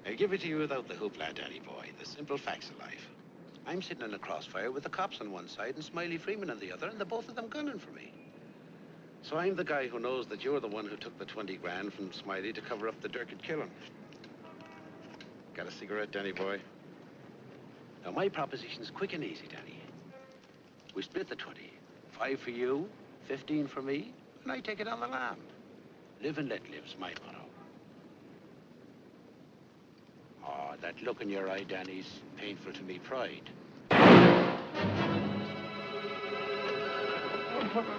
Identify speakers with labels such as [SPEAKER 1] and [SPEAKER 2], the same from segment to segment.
[SPEAKER 1] I give it to you without the hoopla, Danny boy. The simple facts of life. I'm sitting in a crossfire with the cops on one side and Smiley Freeman on the other, and the both of them gunning for me. So I'm the guy who knows that you're the one who took the 20 grand from Smiley to cover up the Durkett killing. Got a cigarette, Danny boy? Now, my proposition's quick and easy, Danny. We split the 20. 5 for you, 15 for me, and I take it on the lam. Live and let live's my motto. Oh, that look in your eye, Danny's painful to me pride.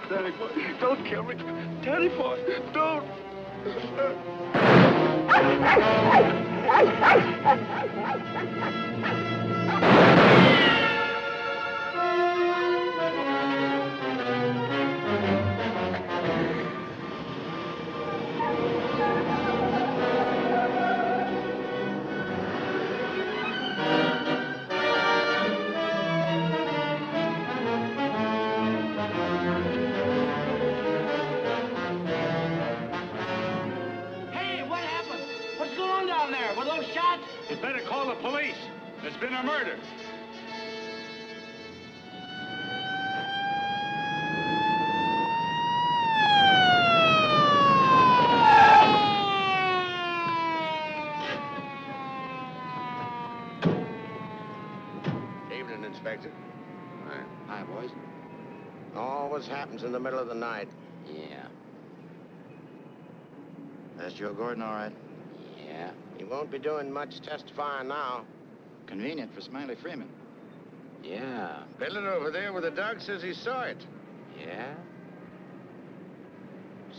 [SPEAKER 2] Danny boy, don't kill me. Danny boy, don't.
[SPEAKER 3] You'd better call the police. There's been a murder.
[SPEAKER 4] Evening, Inspector.
[SPEAKER 1] Hi, boys.
[SPEAKER 4] Always happens in the middle of the night.
[SPEAKER 1] Yeah.
[SPEAKER 4] That's Joe Gordon, all right?
[SPEAKER 1] Yeah.
[SPEAKER 4] He won't be doing much testifying now.
[SPEAKER 5] Convenient for Smiley Freeman.
[SPEAKER 1] Yeah.
[SPEAKER 4] Eleanor over there with the dog says he saw it.
[SPEAKER 1] Yeah?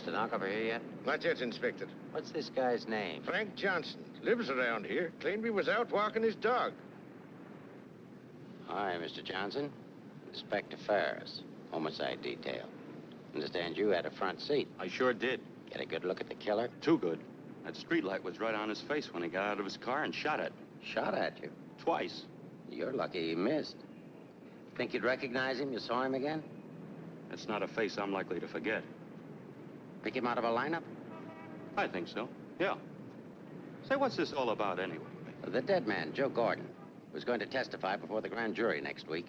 [SPEAKER 1] Stenographer here yet?
[SPEAKER 4] Not yet, Inspector.
[SPEAKER 1] What's this guy's name?
[SPEAKER 4] Frank Johnson. Lives around here. Claimed he was out walking his dog.
[SPEAKER 1] Hi, Mr. Johnson. Inspector Ferris, homicide detail. Understand you had a front seat.
[SPEAKER 3] I sure did.
[SPEAKER 1] Get a good look at the killer?
[SPEAKER 3] Too good. That streetlight was right on his face when he got out of his car and shot at.
[SPEAKER 1] Shot at you?
[SPEAKER 3] Twice.
[SPEAKER 1] You're lucky he missed. Think you'd recognize him? You saw him again?
[SPEAKER 3] That's not a face I'm likely to forget.
[SPEAKER 1] Pick him out of a lineup?
[SPEAKER 3] I think so, yeah. Say, what's this all about anyway?
[SPEAKER 1] The dead man, Joe Gordon, was going to testify before the grand jury next week.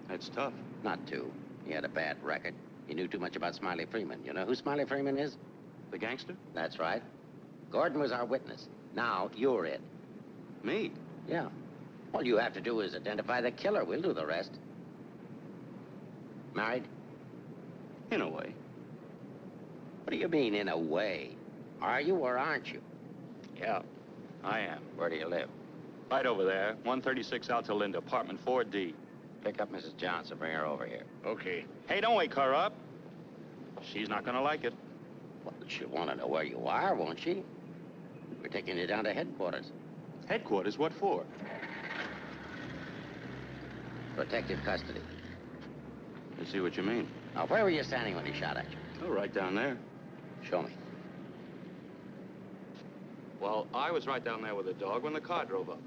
[SPEAKER 3] That's tough.
[SPEAKER 1] Not too. He had a bad record. He knew too much about Smiley Freeman. You know who Smiley Freeman is?
[SPEAKER 3] The gangster?
[SPEAKER 1] That's right. Gordon was our witness. Now, you're it.
[SPEAKER 3] Me?
[SPEAKER 1] Yeah. All you have to do is identify the killer. We'll do the rest. Married?
[SPEAKER 3] In a way.
[SPEAKER 1] What do you mean, in a way? Are you or aren't you?
[SPEAKER 3] Yeah, I am.
[SPEAKER 1] Where do you live?
[SPEAKER 3] Right over there, 136 Alta Linda, apartment 4D.
[SPEAKER 1] Pick up Mrs. Johnson. Bring her over here.
[SPEAKER 4] Okay.
[SPEAKER 3] Hey, don't wake her up. She's not gonna like it.
[SPEAKER 1] Well, she'll want to know where you are, won't she? We're taking you down to headquarters.
[SPEAKER 3] Headquarters? What for?
[SPEAKER 1] Protective custody.
[SPEAKER 3] I see what you mean.
[SPEAKER 1] Now, where were you standing when he shot at you?
[SPEAKER 3] Oh, right down there.
[SPEAKER 1] Show me.
[SPEAKER 3] Well, I was right down there with the dog when the car drove up.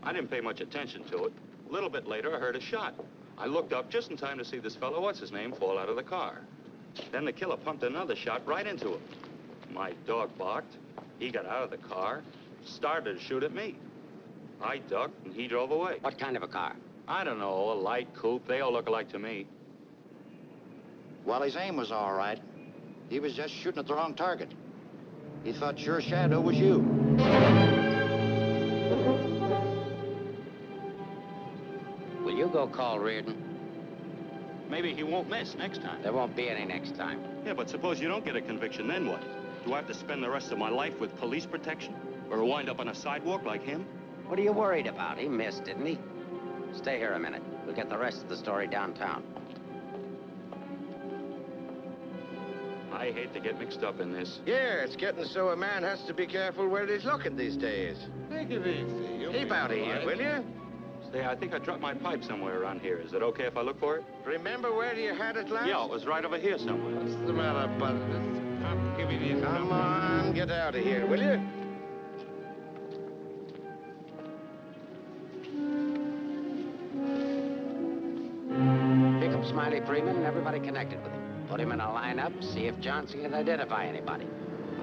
[SPEAKER 3] I didn't pay much attention to it. A little bit later, I heard a shot. I looked up just in time to see this fellow, what's-his-name, fall out of the car. Then the killer pumped another shot right into him. My dog barked. He got out of the car, started to shoot at me. I ducked, and he drove away.
[SPEAKER 1] What kind of a car?
[SPEAKER 3] I don't know, a light coupe. They all look alike to me.
[SPEAKER 5] Well, his aim was all right. He was just shooting at the wrong target. He thought your shadow was you.
[SPEAKER 1] Will you go call Reardon?
[SPEAKER 3] Maybe he won't miss next time.
[SPEAKER 1] There won't be any next time.
[SPEAKER 3] Yeah, but suppose you don't get a conviction, then what? Do I have to spend the rest of my life with police protection? Or wind up on a sidewalk like him?
[SPEAKER 1] What are you worried about? He missed, didn't he? Stay here a minute. We'll get the rest of the story downtown.
[SPEAKER 3] I hate to get mixed up in this.
[SPEAKER 4] Yeah, it's getting so a man has to be careful where he's looking these days.
[SPEAKER 1] Take it easy.
[SPEAKER 4] Keep out of here, will you?
[SPEAKER 3] Say, I think I dropped my pipe somewhere around here. Is it okay if I look for it?
[SPEAKER 4] Remember where you had it last?
[SPEAKER 3] Yeah, it was right over here somewhere.
[SPEAKER 1] What's the matter, bud?
[SPEAKER 4] Come on, get out of here, will you?
[SPEAKER 1] Pick up Smiley Freeman and everybody connected with him. Put him in a lineup, see if Johnson can identify anybody.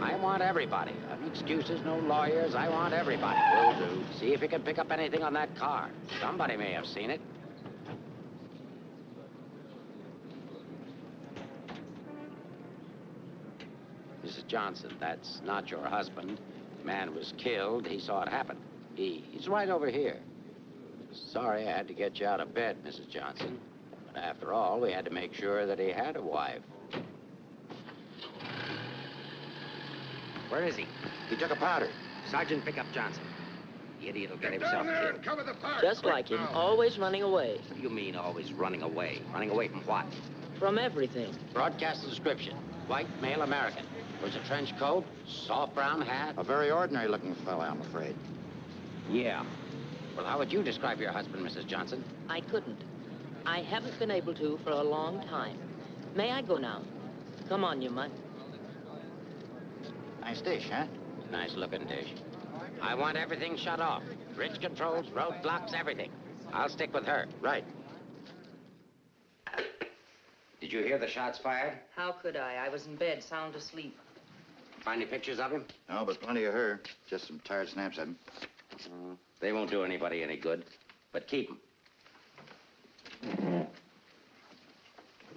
[SPEAKER 5] I want everybody. No excuses, no lawyers. I want everybody. Will do. See if you can pick up anything on that car. Somebody may have seen it. Mrs. Johnson, that's not your husband. The man was killed. He saw it happen. He's right over here. Sorry I had to get you out of bed, Mrs. Johnson. But after all, we had to make sure that he had a wife. Where is he? He took a powder. Sergeant, pick up Johnson. The idiot will get himself killed.
[SPEAKER 4] Cover the fire.
[SPEAKER 6] Just like him, always running away.
[SPEAKER 5] What do you mean, always running away? Running away from what?
[SPEAKER 6] From everything.
[SPEAKER 5] Broadcast description. White, male American. Wears a trench coat, soft brown hat. A very ordinary-looking fellow, I'm afraid. Yeah. Well, how would you describe your husband, Mrs. Johnson?
[SPEAKER 6] I couldn't. I haven't been able to for a long time. May I go now? Come on, you mutt.
[SPEAKER 5] Nice dish, huh? Nice-looking dish. I want everything shut off. Bridge controls, roadblocks, everything. I'll stick with her. Right. Did you hear the shots fired?
[SPEAKER 6] How could I? I was in bed, sound asleep.
[SPEAKER 5] Find any pictures of him?
[SPEAKER 7] No, but plenty of her. Just some tired snaps of him.
[SPEAKER 5] They won't do anybody any good, but keep them.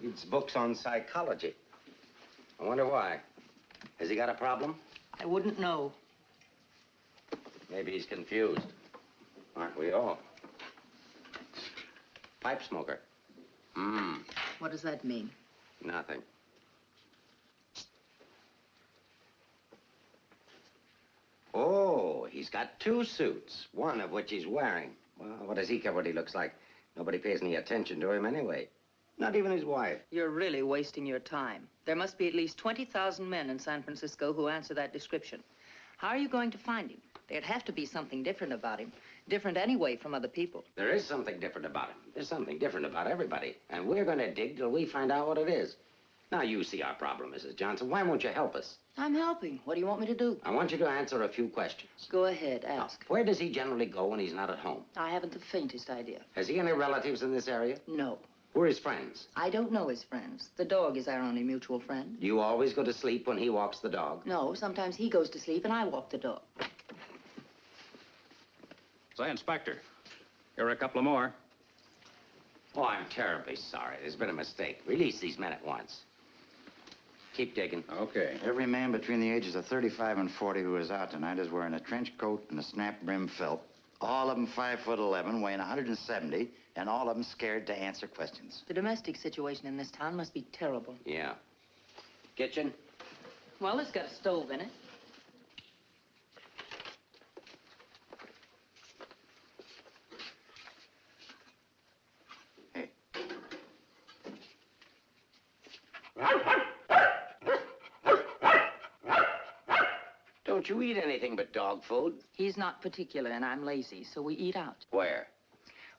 [SPEAKER 5] Reads books on psychology. I wonder why. Has he got a problem?
[SPEAKER 6] I wouldn't know.
[SPEAKER 5] Maybe he's confused. Aren't we all? Pipe smoker.
[SPEAKER 6] What does that mean?
[SPEAKER 5] Nothing. Oh, he's got 2 suits, one of which he's wearing. Well, what does he care what he looks like? Nobody pays any attention to him anyway. Not even his wife.
[SPEAKER 6] You're really wasting your time. There must be at least 20,000 men in San Francisco who answer that description. How are you going to find him? There'd have to be something different about him. Different anyway from other people.
[SPEAKER 5] There is something different about him. There's something different about everybody. And we're going to dig till we find out what it is. Now, you see our problem, Mrs. Johnson. Why won't you help us?
[SPEAKER 6] I'm helping. What do you want me to do?
[SPEAKER 5] I want you to answer a few questions.
[SPEAKER 6] Go ahead, ask.
[SPEAKER 5] Now, where does he generally go when he's not at home?
[SPEAKER 6] I haven't the faintest idea.
[SPEAKER 5] Has he any relatives in this area?
[SPEAKER 6] No.
[SPEAKER 5] Who are his friends?
[SPEAKER 6] I don't know his friends. The dog is our only mutual friend.
[SPEAKER 5] Do you always go to sleep when he walks the dog?
[SPEAKER 6] No, sometimes he goes to sleep and I walk the dog.
[SPEAKER 3] Say, Inspector, here are a couple of more.
[SPEAKER 5] Oh, I'm terribly sorry. There's been a mistake. Release these men at once. Keep digging.
[SPEAKER 3] Okay.
[SPEAKER 7] Every man between the ages of 35 and 40 who is out tonight is wearing a trench coat and a snap-brim felt. All of them 5'11", weighing 170, and all of them scared to answer questions.
[SPEAKER 6] The domestic situation in this town must be terrible.
[SPEAKER 5] Yeah. Kitchen?
[SPEAKER 6] Well, it's got a stove in it.
[SPEAKER 7] Hey.
[SPEAKER 5] Don't you eat anything but dog food?
[SPEAKER 6] He's not particular and I'm lazy, so we eat out.
[SPEAKER 5] Where?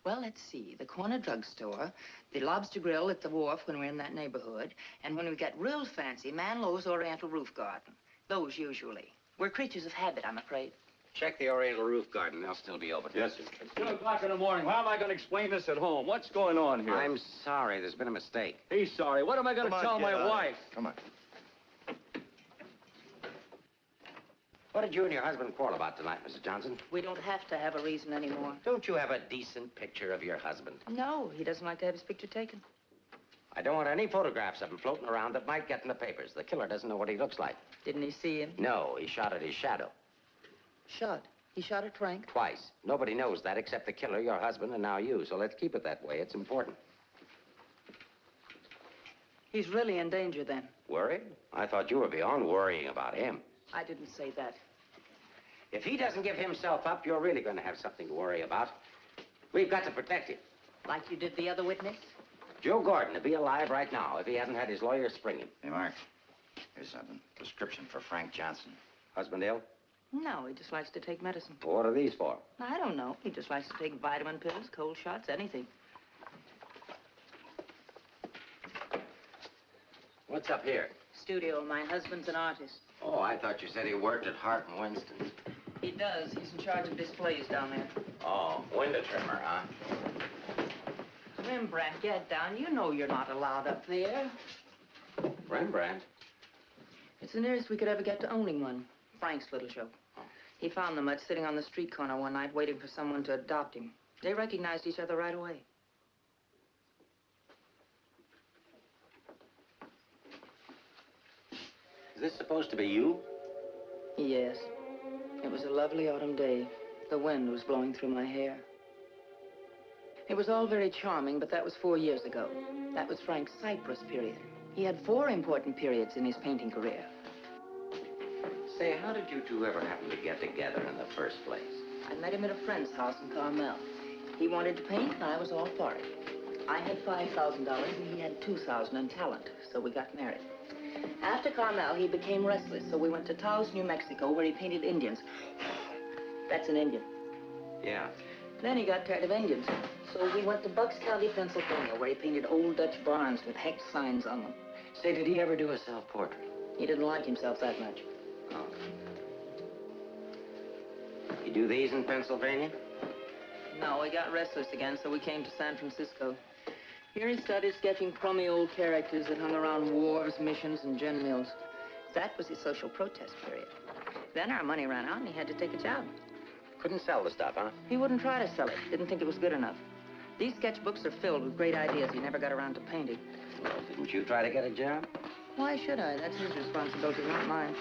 [SPEAKER 6] Well, let's see. The corner drugstore, the lobster grill at the wharf when we're in that neighborhood, and when we get real fancy, Manlow's Oriental Roof Garden. Those usually. We're creatures of habit, I'm afraid.
[SPEAKER 5] Check the Oriental Roof Garden. They'll still be open.
[SPEAKER 3] Yes, sir. It's 2 o'clock in the morning. How am I going to explain this at home? What's going on here?
[SPEAKER 5] I'm sorry. There's been a mistake.
[SPEAKER 3] He's sorry. What am I going to tell my wife?
[SPEAKER 7] Come on.
[SPEAKER 5] What did you and your husband quarrel about tonight, Mrs. Johnson?
[SPEAKER 6] We don't have to have a reason anymore.
[SPEAKER 5] Don't you have a decent picture of your husband?
[SPEAKER 6] No, he doesn't like to have his picture taken.
[SPEAKER 5] I don't want any photographs of him floating around that might get in the papers. The killer doesn't know what he looks like.
[SPEAKER 6] Didn't he see him?
[SPEAKER 5] No, he shot at his shadow.
[SPEAKER 6] Shot. He shot at Frank?
[SPEAKER 5] Twice. Nobody knows that except the killer, your husband, and now you. So let's keep it that way. It's important.
[SPEAKER 6] He's really in danger then.
[SPEAKER 5] Worried? I thought you were beyond worrying about him.
[SPEAKER 6] I didn't say that.
[SPEAKER 5] If he doesn't give himself up, you're really going to have something to worry about. We've got to protect him.
[SPEAKER 6] Like you did the other witness?
[SPEAKER 5] Joe Gordon would be alive right now if he hadn't had his lawyer spring him.
[SPEAKER 7] Hey, Mark. Here's something. Prescription for Frank Johnson.
[SPEAKER 5] Husband ill?
[SPEAKER 6] No, he just likes to take medicine.
[SPEAKER 5] What are these for?
[SPEAKER 6] I don't know. He just likes to take vitamin pills, cold shots, anything.
[SPEAKER 5] What's up here?
[SPEAKER 6] Studio. My husband's an artist.
[SPEAKER 5] Oh, I thought you said he worked at Hart and Winston's.
[SPEAKER 6] He does. He's in charge of displays down there.
[SPEAKER 5] Oh, window trimmer, huh?
[SPEAKER 6] Rembrandt, get down. You know you're not allowed up there.
[SPEAKER 5] Rembrandt?
[SPEAKER 6] It's It's the nearest we could ever get to owning one. Frank's little show. He found the mutt sitting on the street corner one night waiting for someone to adopt him. They recognized each other right away.
[SPEAKER 5] Is this supposed to be you?
[SPEAKER 6] Yes. It was a lovely autumn day. The wind was blowing through my hair. It was all very charming, but that was 4 years ago. That was Frank's Cyprus period. He had 4 important periods in his painting career.
[SPEAKER 5] Say, how did you two ever happen to get together in the first place?
[SPEAKER 6] I met him at a friend's house in Carmel. He wanted to paint, and I was all for it. I had $5,000, and he had $2,000 in talent, so we got married. After Carmel, he became restless, so we went to Taos, New Mexico, where he painted Indians. That's an Indian.
[SPEAKER 5] Yeah.
[SPEAKER 6] Then he got tired of Indians, so we went to Bucks County, Pennsylvania, where he painted old Dutch barns with hex signs on them.
[SPEAKER 5] Say, did he ever do a self-portrait?
[SPEAKER 6] He didn't like himself that much.
[SPEAKER 5] Oh. You do these in Pennsylvania?
[SPEAKER 6] No, he got restless again, so we came to San Francisco. Here he started sketching crummy old characters that hung around wharves, missions, and gin mills. That was his social protest period. Then our money ran out, and he had to take a job.
[SPEAKER 5] Couldn't sell the stuff, huh?
[SPEAKER 6] He wouldn't try to sell it. Didn't think it was good enough. These sketchbooks are filled with great ideas he never got around to painting.
[SPEAKER 5] Well, didn't you try to get a job?
[SPEAKER 6] Why should I? That's his responsibility, not mine.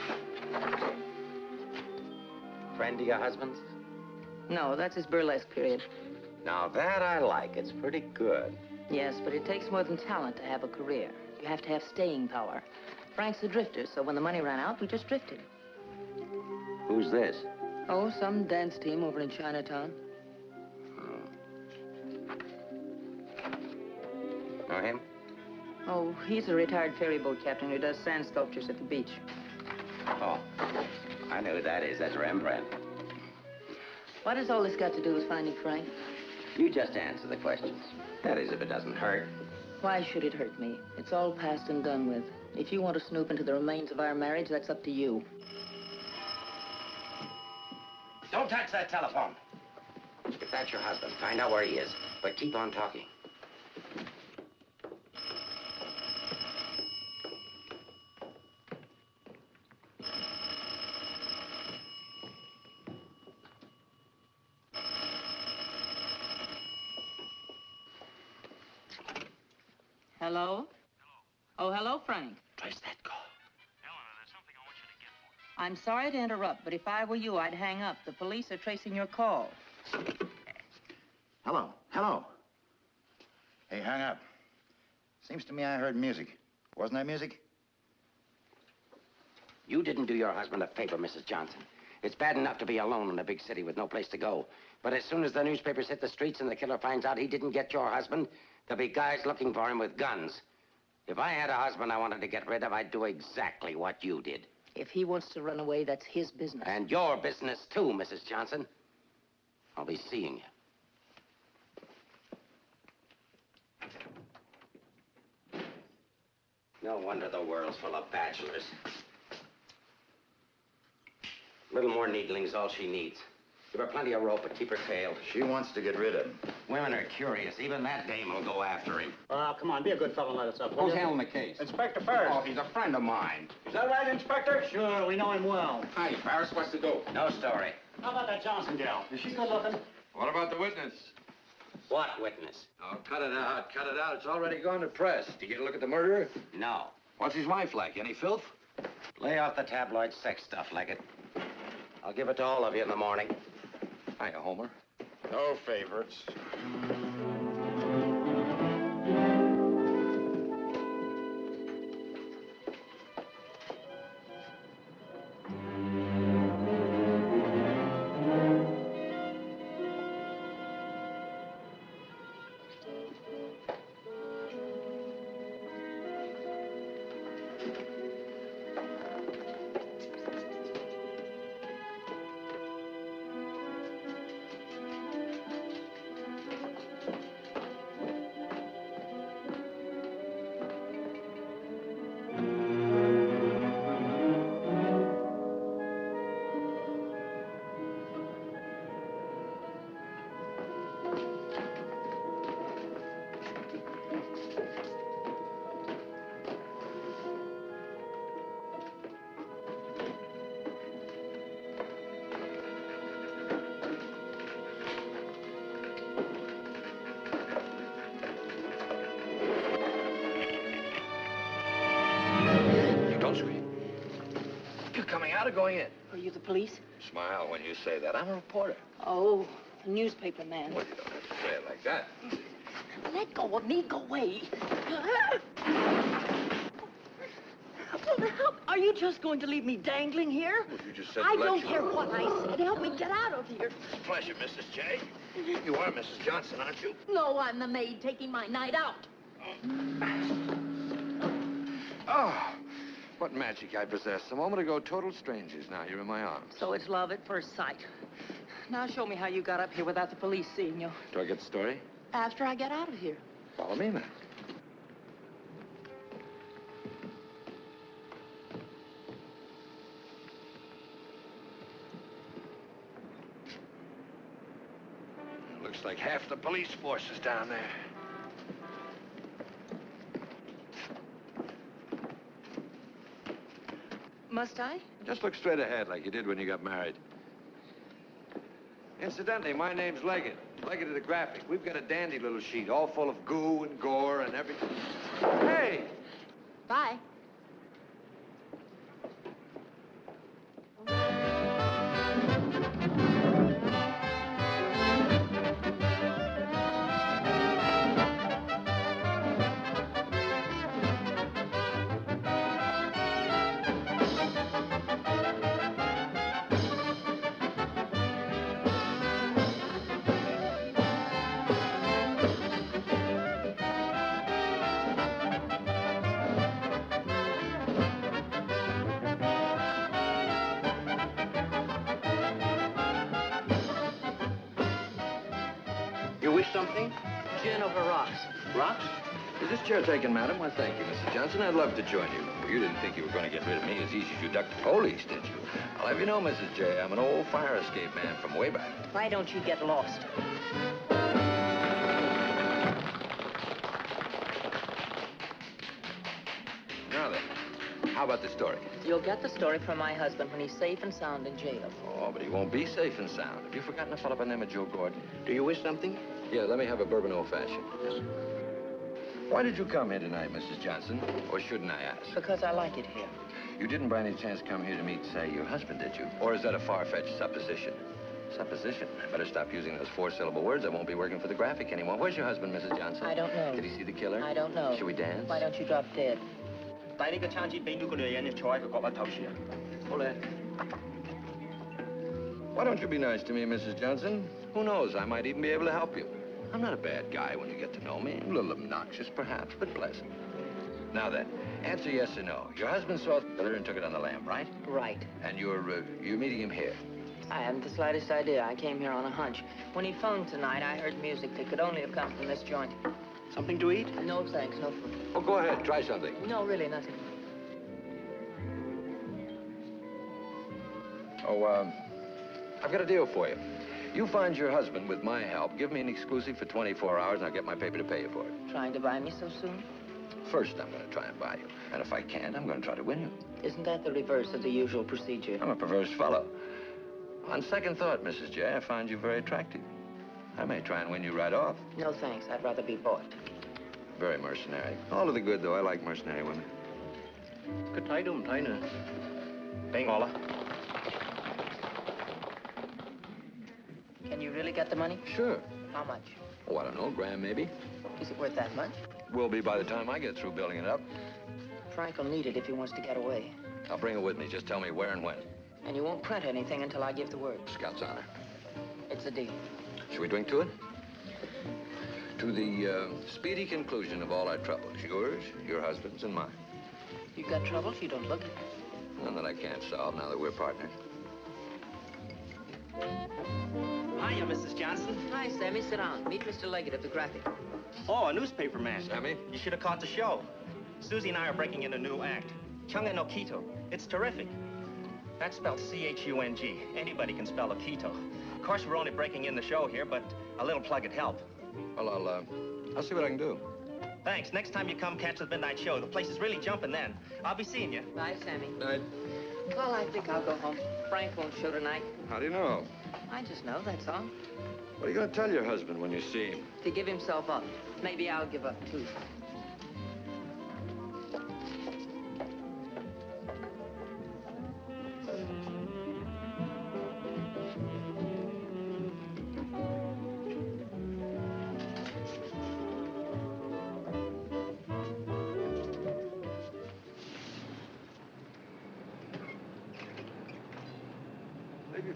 [SPEAKER 5] Friend of your husband's?
[SPEAKER 6] No, that's his burlesque period.
[SPEAKER 5] Now that I like. It's pretty good.
[SPEAKER 6] Yes, but it takes more than talent to have a career. You have to have staying power. Frank's a drifter, so when the money ran out, we just drifted.
[SPEAKER 5] Who's this?
[SPEAKER 6] Oh, some dance team over in Chinatown.
[SPEAKER 5] Know him?
[SPEAKER 6] Oh, he's a retired ferry boat captain who does sand sculptures at the beach.
[SPEAKER 5] Oh, I know who that is. That's Rembrandt.
[SPEAKER 6] What has all this got to do with finding Frank?
[SPEAKER 5] You just answer the questions. That is, if it doesn't hurt.
[SPEAKER 6] Why should it hurt me? It's all past and done with. If you want to snoop into the remains of our marriage, that's up to you.
[SPEAKER 5] Don't touch that telephone. If that's your husband, find out where he is. But keep on talking.
[SPEAKER 6] Hello? Oh, hello, Frank.
[SPEAKER 5] Where's that call?
[SPEAKER 8] Eleanor, there's something I want you to get for me.
[SPEAKER 6] I'm sorry to interrupt, but if I were you, I'd hang up. The police are tracing your call.
[SPEAKER 7] Hello, hello. Hey, hang up. Seems to me I heard music. Wasn't that music?
[SPEAKER 5] You didn't do your husband a favor, Mrs. Johnson. It's bad enough to be alone in a big city with no place to go. But as soon as the newspapers hit the streets and the killer finds out he didn't get your husband, there'll be guys looking for him with guns. If I had a husband I wanted to get rid of, I'd do exactly what you did.
[SPEAKER 6] If he wants to run away, that's his business.
[SPEAKER 5] And your business, too, Mrs. Johnson. I'll be seeing you. No wonder the world's full of bachelors. A little more needling's all she needs. Give her plenty of rope, but keep her tailed.
[SPEAKER 7] She wants to get rid of him.
[SPEAKER 5] Women are curious. Even that dame will go after him.
[SPEAKER 2] Come on, be a good fellow and let us up.
[SPEAKER 3] Who's handling the case?
[SPEAKER 2] Inspector Ferris.
[SPEAKER 3] Oh, he's a friend of mine.
[SPEAKER 2] Is that right, Inspector? Sure, we know him well.
[SPEAKER 3] Hi, Ferris. What's the dope?
[SPEAKER 5] No story.
[SPEAKER 2] How about that Johnson gal? Is she good looking?
[SPEAKER 3] What about the witness?
[SPEAKER 5] What witness?
[SPEAKER 9] Oh, cut it out. Cut it out. It's already gone to press. Did you get a look at the murderer?
[SPEAKER 5] No.
[SPEAKER 9] What's his wife like? Any filth?
[SPEAKER 5] Lay off the tabloid sex stuff, Leggett. I'll give it to all of you in the morning.
[SPEAKER 9] Hiya, Homer.
[SPEAKER 7] No favorites.
[SPEAKER 9] or going in?
[SPEAKER 6] Are you the police?
[SPEAKER 9] Smile when you say that. I'm a reporter.
[SPEAKER 6] Oh, a newspaper man.
[SPEAKER 9] Well, you don't have to say it like that.
[SPEAKER 6] Let go of me. Go away. Well, are you just going to leave me dangling here?
[SPEAKER 9] Well, you just said
[SPEAKER 6] I
[SPEAKER 9] let
[SPEAKER 6] don't
[SPEAKER 9] you.
[SPEAKER 6] care what I said. Help me get out of here.
[SPEAKER 9] Pleasure, Mrs. J. You are Mrs. Johnson, aren't you?
[SPEAKER 6] No, I'm the maid taking my night out.
[SPEAKER 9] Oh, what magic I possess. A moment ago, total strangers. Now you're in my arms.
[SPEAKER 6] So it's love at first sight. Now show me how you got up here without the police seeing you.
[SPEAKER 9] Do I get the story?
[SPEAKER 6] After I get out of here.
[SPEAKER 9] Follow me, then. Looks like half the police force is down there.
[SPEAKER 6] Must I?
[SPEAKER 9] Just look straight ahead like you did when you got married. Incidentally, my name's Leggett. Leggett of the Graphic. We've got a dandy little sheet, all full of goo and gore and everything. Hey!
[SPEAKER 6] Bye.
[SPEAKER 9] You wish something?
[SPEAKER 6] Gin over rocks.
[SPEAKER 9] Rocks? Is this chair taken, madam? Why, thank you, Mrs. Johnson. I'd love to join you. You didn't think you were going to get rid of me as easy as you ducked the police, did you? I'll have you know, Mrs. J, I'm an old fire escape man from way back.
[SPEAKER 6] Why don't you get lost?
[SPEAKER 9] Now then, how about the story?
[SPEAKER 6] You'll get the story from my husband when he's safe and sound in jail.
[SPEAKER 9] Oh, but he won't be safe and sound. Have you forgotten a fellow by the name of Joe Gordon?
[SPEAKER 4] Do you wish something?
[SPEAKER 9] Yeah, let me have a bourbon old-fashioned. Why did you come here tonight, Mrs. Johnson? Or shouldn't I ask?
[SPEAKER 6] Because I like it here.
[SPEAKER 9] You didn't by any chance come here to meet, say, your husband, did you? Or is that a far-fetched supposition? Supposition? I better stop using those four-syllable words. I won't be working for the Graphic anymore. Where's your husband, Mrs. Johnson?
[SPEAKER 6] I don't know.
[SPEAKER 9] Did he see the killer?
[SPEAKER 6] I don't know.
[SPEAKER 9] Should we dance?
[SPEAKER 6] Why don't you drop dead?
[SPEAKER 8] 帶呢個餐紙俾呢個女人，你坐喺個角落頭處啊！好咧。
[SPEAKER 9] Why don't you be nice to me, Mrs. Johnson? Who knows? I might even be able to help you. I'm not a bad guy when you get to know me. A little obnoxious, perhaps, but pleasant. Now then, answer yes or no. Your husband saw the killer and took it on the lam, right?
[SPEAKER 6] Right.
[SPEAKER 9] And you're meeting him here.
[SPEAKER 6] I haven't the slightest idea. I came here on a hunch. When he phoned tonight, I heard music that could only have come from this joint.
[SPEAKER 8] Something to eat?
[SPEAKER 6] No, thanks. No food.
[SPEAKER 9] Oh, go ahead. Try something.
[SPEAKER 6] No, really, nothing.
[SPEAKER 9] Oh, I've got a deal for you. You find your husband with my help. Give me an exclusive for 24 hours, and I'll get my paper to pay you for it.
[SPEAKER 6] Trying to buy me so soon?
[SPEAKER 9] First, I'm going to try and buy you. And if I can't, I'm going to try to win you.
[SPEAKER 6] Isn't that the reverse of the usual procedure?
[SPEAKER 9] I'm a perverse fellow. On second thought, Mrs. J, I find you very attractive. I may try and win you right off.
[SPEAKER 6] No, thanks. I'd rather be bought.
[SPEAKER 9] Very mercenary. All to the good, though. I like mercenary women.
[SPEAKER 8] 佢睇都唔睇呢？俾我啦。
[SPEAKER 6] Can you really get the money?
[SPEAKER 9] Sure.
[SPEAKER 6] How much?
[SPEAKER 9] Oh, I don't know, grand maybe.
[SPEAKER 6] Is it worth that much?
[SPEAKER 9] Will be by the time I get through building it up.
[SPEAKER 6] Frank will need it if he wants to get away.
[SPEAKER 9] I'll bring it with me. Just tell me where and when.
[SPEAKER 6] And you won't print anything until I give the word.
[SPEAKER 9] Scout's honor.
[SPEAKER 6] It's a deal.
[SPEAKER 9] Should we drink to it? To the speedy conclusion of all our troubles. Yours, your husband's, and mine.
[SPEAKER 6] You got troubles? You don't look it.
[SPEAKER 9] None that I can't solve now that we're partners.
[SPEAKER 8] Hiya, Mrs. Johnson.
[SPEAKER 6] Hi, Sammy. Sit down. Meet Mr. Leggett of the Graphic.
[SPEAKER 8] Oh, a newspaper man.
[SPEAKER 9] Sammy?
[SPEAKER 8] You should have caught the show. Susie and I are breaking in a new act. Chunga no Quito. It's terrific. That's spelled C-H-U-N-G. Anybody can spell Quito. Of course, we're only breaking in the show here, but a little plug would help.
[SPEAKER 9] Well, I'll see what I can do.
[SPEAKER 8] Thanks. Next time you come catch the midnight show, the place is really jumping then. I'll be seeing you.
[SPEAKER 6] Bye, Sammy.
[SPEAKER 9] Night.
[SPEAKER 6] Well, I think I'll go home. Frank won't show tonight.
[SPEAKER 9] How do you know?
[SPEAKER 6] I just know, that's all.
[SPEAKER 9] What are you going to tell your husband when you see him?
[SPEAKER 6] To give himself up. Maybe I'll give up, too.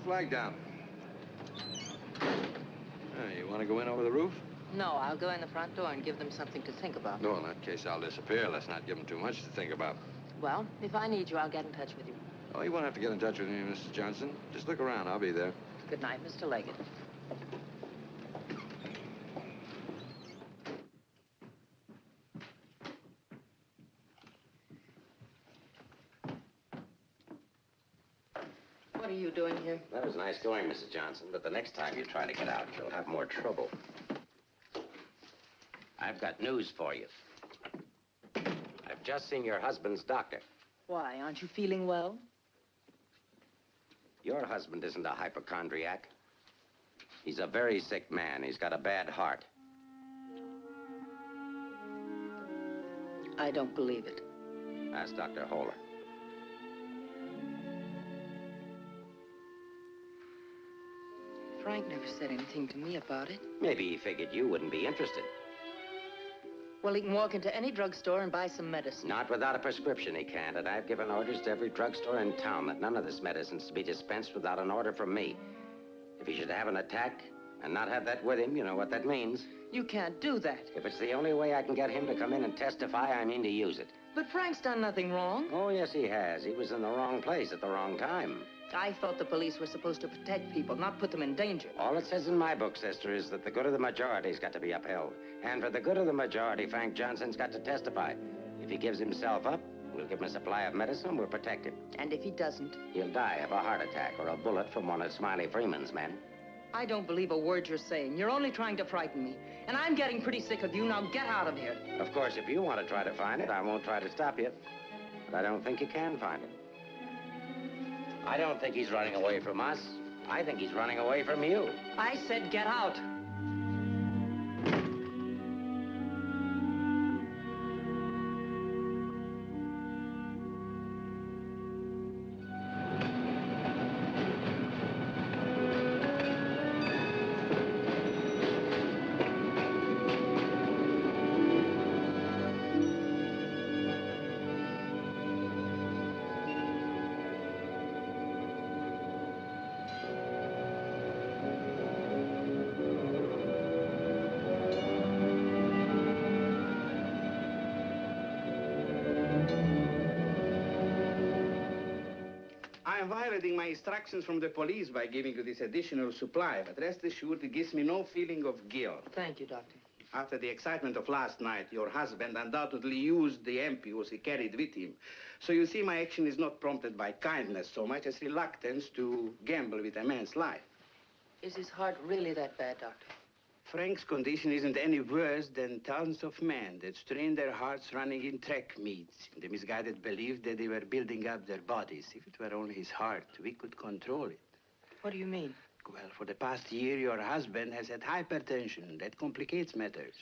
[SPEAKER 9] flag down. You want to go in over the roof?
[SPEAKER 6] No, I'll go in the front door and give them something to think about.
[SPEAKER 9] No, in that case, I'll disappear. Let's not give them too much to think about.
[SPEAKER 6] Well, if I need you, I'll get in touch with you.
[SPEAKER 9] Oh, you won't have to get in touch with me, Mrs. Johnson. Just look around. I'll be there.
[SPEAKER 6] Good night, Mr. Leggett. What are you doing here?
[SPEAKER 5] That was nice going, Mrs. Johnson, but the next time you try to get out, you'll have more trouble. I've got news for you. I've just seen your husband's doctor.
[SPEAKER 6] Why, aren't you feeling well?
[SPEAKER 5] Your husband isn't a hypochondriac. He's a very sick man. He's got a bad heart.
[SPEAKER 6] I don't believe it.
[SPEAKER 5] Ask Dr. Holler.
[SPEAKER 6] Frank never said anything to me about it.
[SPEAKER 5] Maybe he figured you wouldn't be interested.
[SPEAKER 6] Well, he can walk into any drugstore and buy some medicine.
[SPEAKER 5] Not without a prescription, he can't. And I've given orders to every drugstore in town that none of this medicine's to be dispensed without an order from me. If he should have an attack and not have that with him, you know what that means.
[SPEAKER 6] You can't do that.
[SPEAKER 5] If it's the only way I can get him to come in and testify, I mean to use it.
[SPEAKER 6] But Frank's done nothing wrong.
[SPEAKER 5] Oh, yes, he has. He was in the wrong place at the wrong time.
[SPEAKER 6] I thought the police were supposed to protect people, not put them in danger.
[SPEAKER 5] All it says in my book, sister, is that the good of the majority's got to be upheld. And for the good of the majority, Frank Johnson's got to testify. If he gives himself up, we'll give him a supply of medicine and we'll protect him.
[SPEAKER 6] And if he doesn't?
[SPEAKER 5] He'll die of a heart attack or a bullet from one of Smiley Freeman's men.
[SPEAKER 6] I don't believe a word you're saying. You're only trying to frighten me. And I'm getting pretty sick of you. Now get out of here.
[SPEAKER 5] Of course, if you want to try to find it, I won't try to stop you. But I don't think you can find it. I don't think he's running away from us. I think he's running away from you.
[SPEAKER 6] I said get out.
[SPEAKER 1] I am violating my instructions from the police by giving you this additional supply, but rest assured it gives me no feeling of guilt.
[SPEAKER 6] Thank you, Doctor.
[SPEAKER 1] After the excitement of last night, your husband undoubtedly used the ampoules he carried with him. So you see, my action is not prompted by kindness so much as reluctance to gamble with a man's life.
[SPEAKER 6] Is his heart really that bad, Doctor?
[SPEAKER 1] Frank's condition isn't any worse than thousands of men that strain their hearts running in track meets in the misguided belief that they were building up their bodies. If it were only his heart, we could control it.
[SPEAKER 6] What do you mean?
[SPEAKER 1] Well, for the past year, your husband has had hypertension. That complicates matters.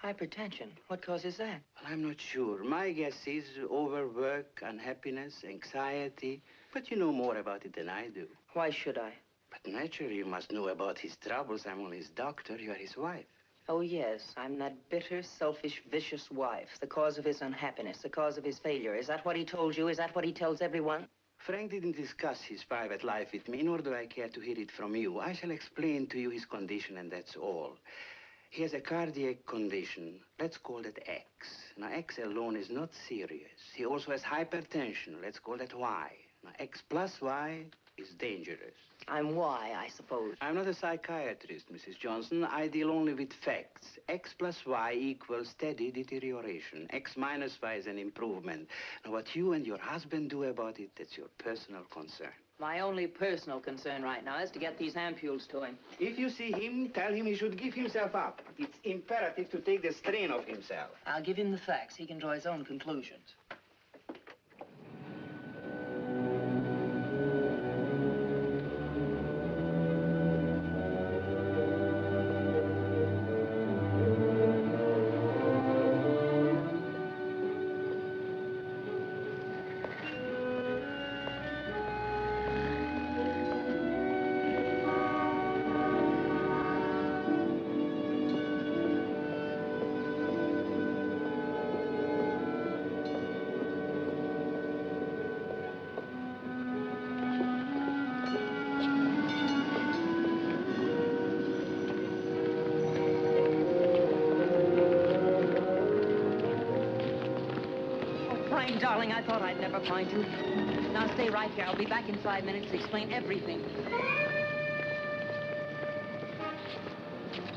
[SPEAKER 6] Hypertension? What causes that?
[SPEAKER 1] Well, I'm not sure. My guess is overwork, unhappiness, anxiety. But you know more about it than I do.
[SPEAKER 6] Why should I?
[SPEAKER 1] But naturally, you must know about his troubles. I'm only his doctor. You are his wife.
[SPEAKER 6] Oh, yes. I'm that bitter, selfish, vicious wife. The cause of his unhappiness, the cause of his failure. Is that what he told you? Is that what he tells everyone?
[SPEAKER 1] Frank didn't discuss his private life with me, nor do I care to hear it from you. I shall explain to you his condition, and that's all. He has a cardiac condition. Let's call it X. Now, X alone is not serious. He also has hypertension. Let's call that Y. Now, X plus Y is dangerous.
[SPEAKER 6] I'm Y, I suppose.
[SPEAKER 1] I'm not a psychiatrist, Mrs. Johnson. I deal only with facts. X plus Y equals steady deterioration. X minus Y is an improvement. Now, what you and your husband do about it, that's your personal concern.
[SPEAKER 6] My only personal concern right now is to get these ampules to him.
[SPEAKER 1] If you see him, tell him he should give himself up. It's imperative to take the strain off himself.
[SPEAKER 6] I'll give him the facts. He can draw his own conclusions. Frank, darling, I thought I'd never find you. Now stay right here. I'll be back in 5 minutes to explain everything.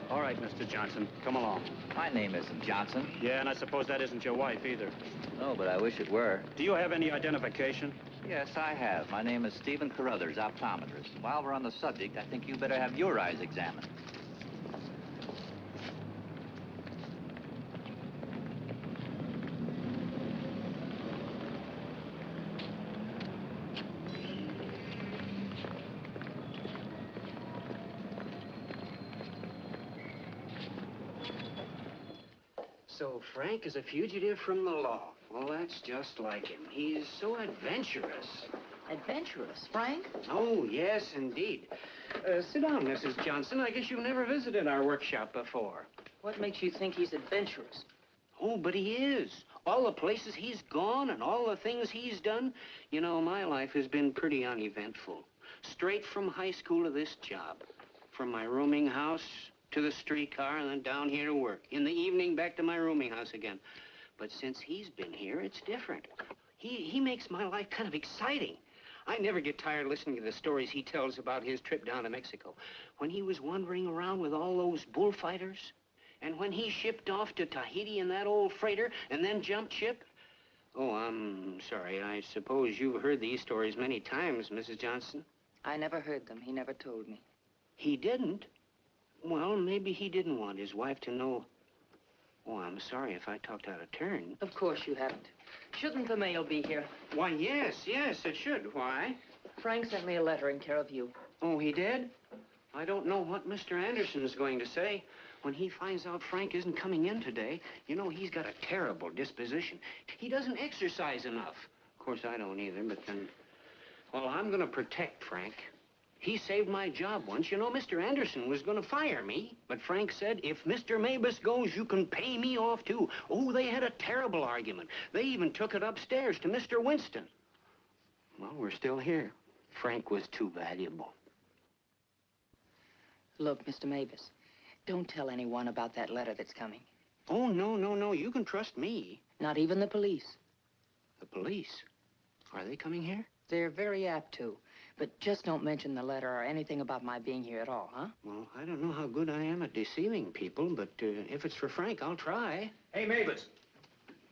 [SPEAKER 10] All right, Mr. Johnson, come along.
[SPEAKER 11] My name isn't Johnson.
[SPEAKER 10] Yeah, and I suppose that isn't your wife either.
[SPEAKER 11] No, but I wish it were.
[SPEAKER 10] Do you have any identification?
[SPEAKER 11] Yes, I have. My name is Stephen Carruthers, optometrist. While we're on the subject, I think you better have your eyes examined.
[SPEAKER 1] So Frank is a fugitive from the law. Well, that's just like him. He's so adventurous.
[SPEAKER 6] Adventurous, Frank?
[SPEAKER 1] Oh, yes, indeed. Sit down, Mrs. Johnson. I guess you've never visited our workshop before.
[SPEAKER 6] What makes you think he's adventurous?
[SPEAKER 1] Oh, but he is. All the places he's gone and all the things he's done. You know, my life has been pretty uneventful. Straight from high school to this job. From my rooming house to the streetcar and then down here to work. In the evening, back to my rooming house again. But since he's been here, it's different. He makes my life kind of exciting. I never get tired listening to the stories he tells about his trip down to Mexico. When he was wandering around with all those bullfighters. And when he shipped off to Tahiti in that old freighter and then jumped ship. Oh, I'm sorry. I suppose you've heard these stories many times, Mrs. Johnson.
[SPEAKER 6] I never heard them. He never told me.
[SPEAKER 1] He didn't? Well, maybe he didn't want his wife to know. Oh, I'm sorry if I talked out of turn.
[SPEAKER 6] Of course you haven't. Shouldn't the mail be here?
[SPEAKER 1] Why, yes, it should. Why?
[SPEAKER 6] Frank sent me a letter in care of you.
[SPEAKER 1] Oh, he did? I don't know what Mr. Anderson's going to say. When he finds out Frank isn't coming in today, you know, he's got a terrible disposition. He doesn't exercise enough. Of course, I don't either, but then... Well, I'm going to protect Frank. He saved my job once. You know, Mr. Anderson was going to fire me. But Frank said, if Mr. Mabus goes, you can pay me off, too. Oh, they had a terrible argument. They even took it upstairs to Mr. Winston. Well, we're still here. Frank was too valuable.
[SPEAKER 6] Look, Mr. Mabus, don't tell anyone about that letter that's coming.
[SPEAKER 1] Oh, no. You can trust me.
[SPEAKER 6] Not even the police.
[SPEAKER 1] The police? Are they coming here?
[SPEAKER 6] They're very apt to. But just don't mention the letter or anything about my being here at all, huh?
[SPEAKER 1] Well, I don't know how good I am at deceiving people, but if it's for Frank, I'll try.
[SPEAKER 8] Hey, Mavis,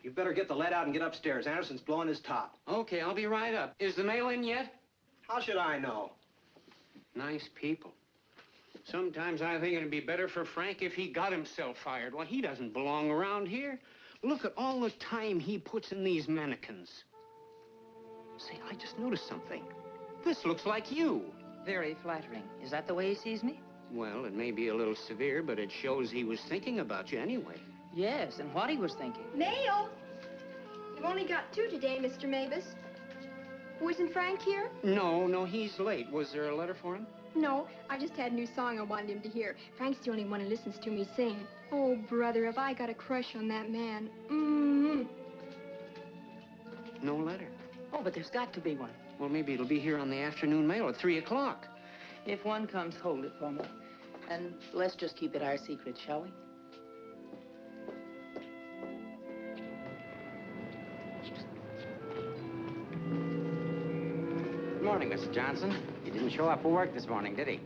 [SPEAKER 8] you better get the lead out and get upstairs. Anderson's blowing his top.
[SPEAKER 1] Okay, I'll be right up. Is the mail in yet?
[SPEAKER 8] How should I know?
[SPEAKER 1] Nice people. Sometimes I think it'd be better for Frank if he got himself fired. Well, he doesn't belong around here. Look at all the time he puts in these mannequins. Say, I just noticed something. This looks like you.
[SPEAKER 6] Very flattering. Is that the way he sees me?
[SPEAKER 1] Well, it may be a little severe, but it shows he was thinking about you anyway.
[SPEAKER 6] Yes, and what he was thinking.
[SPEAKER 12] Mail? You've only got 2 today, Mr. Mabus. Wasn't Frank here?
[SPEAKER 1] No, he's late. Was there a letter for him?
[SPEAKER 12] No, I just had a new song I wanted him to hear. Frank's the only one who listens to me sing. Oh, brother, have I got a crush on that man.
[SPEAKER 1] No letter.
[SPEAKER 6] Oh, but there's got to be one.
[SPEAKER 1] Well, maybe it'll be here on the afternoon mail at 3 o'clock.
[SPEAKER 6] If one comes, hold it for me. And let's just keep it our secret, shall we?
[SPEAKER 5] Good morning, Mrs. Johnson. He didn't show up for work this morning, did he?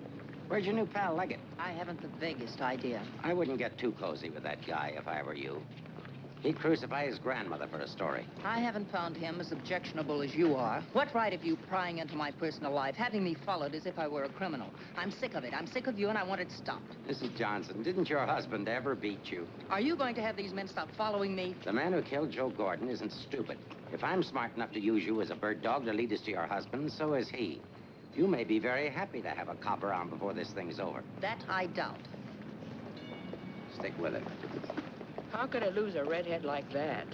[SPEAKER 5] Where's your new pal, Leggett?
[SPEAKER 6] I haven't the vaguest idea.
[SPEAKER 5] I wouldn't get too cozy with that guy if I were you. He'd crucify his grandmother for a story.
[SPEAKER 6] I haven't found him as objectionable as you are. What right have you prying into my personal life, having me followed as if I were a criminal? I'm sick of it. I'm sick of you, and I want it stopped.
[SPEAKER 5] Mrs. Johnson, didn't your husband ever beat you?
[SPEAKER 6] Are you going to have these men stop following me?
[SPEAKER 5] The man who killed Joe Gordon isn't stupid. If I'm smart enough to use you as a bird dog to lead us to your husband, so is he. You may be very happy to have a cop around before this thing's over.
[SPEAKER 6] That I doubt.
[SPEAKER 5] Stick with it.
[SPEAKER 6] How could I lose a redhead like that?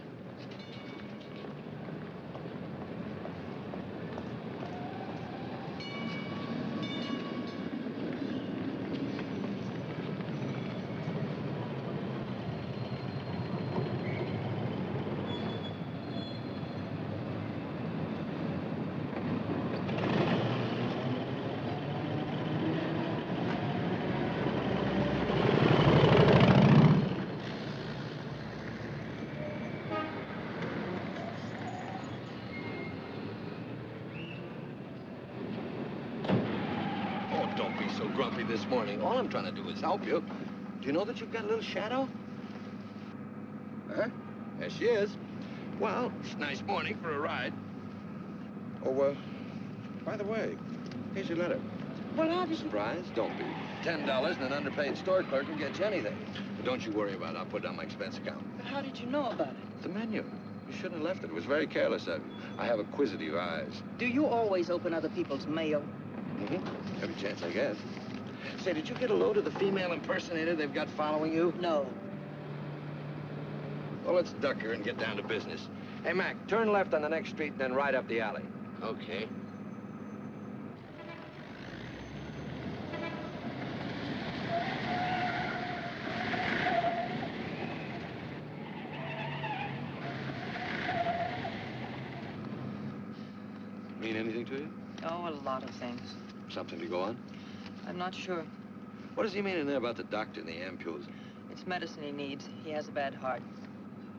[SPEAKER 9] morning. All I'm trying to do is help you. Do you know that you've got a little shadow? Huh? There she is. Well, it's a nice morning for a ride. Oh, by the way, here's your letter.
[SPEAKER 6] Well, how did you...
[SPEAKER 9] Surprise? Don't be. $10 and an underpaid store clerk will get you anything. But don't you worry about it. I'll put it on my expense account.
[SPEAKER 6] But how did you know about it?
[SPEAKER 9] The menu. You shouldn't have left it. It was very careless of you. I have acquisitive eyes.
[SPEAKER 6] Do you always open other people's mail?
[SPEAKER 9] Mm-hmm. Every chance I get. Say, did you get a load of the female impersonator they've got following you?
[SPEAKER 6] No.
[SPEAKER 9] Well, let's duck her and get down to business. Hey, Mac, turn left on the next street and then right up the alley.
[SPEAKER 5] Okay.
[SPEAKER 9] Mean anything to you?
[SPEAKER 6] Oh, a lot of things.
[SPEAKER 9] Something to go on?
[SPEAKER 6] I'm not sure.
[SPEAKER 9] What does he mean in there about the doctor and the ampules?
[SPEAKER 6] It's medicine he needs. He has a bad heart.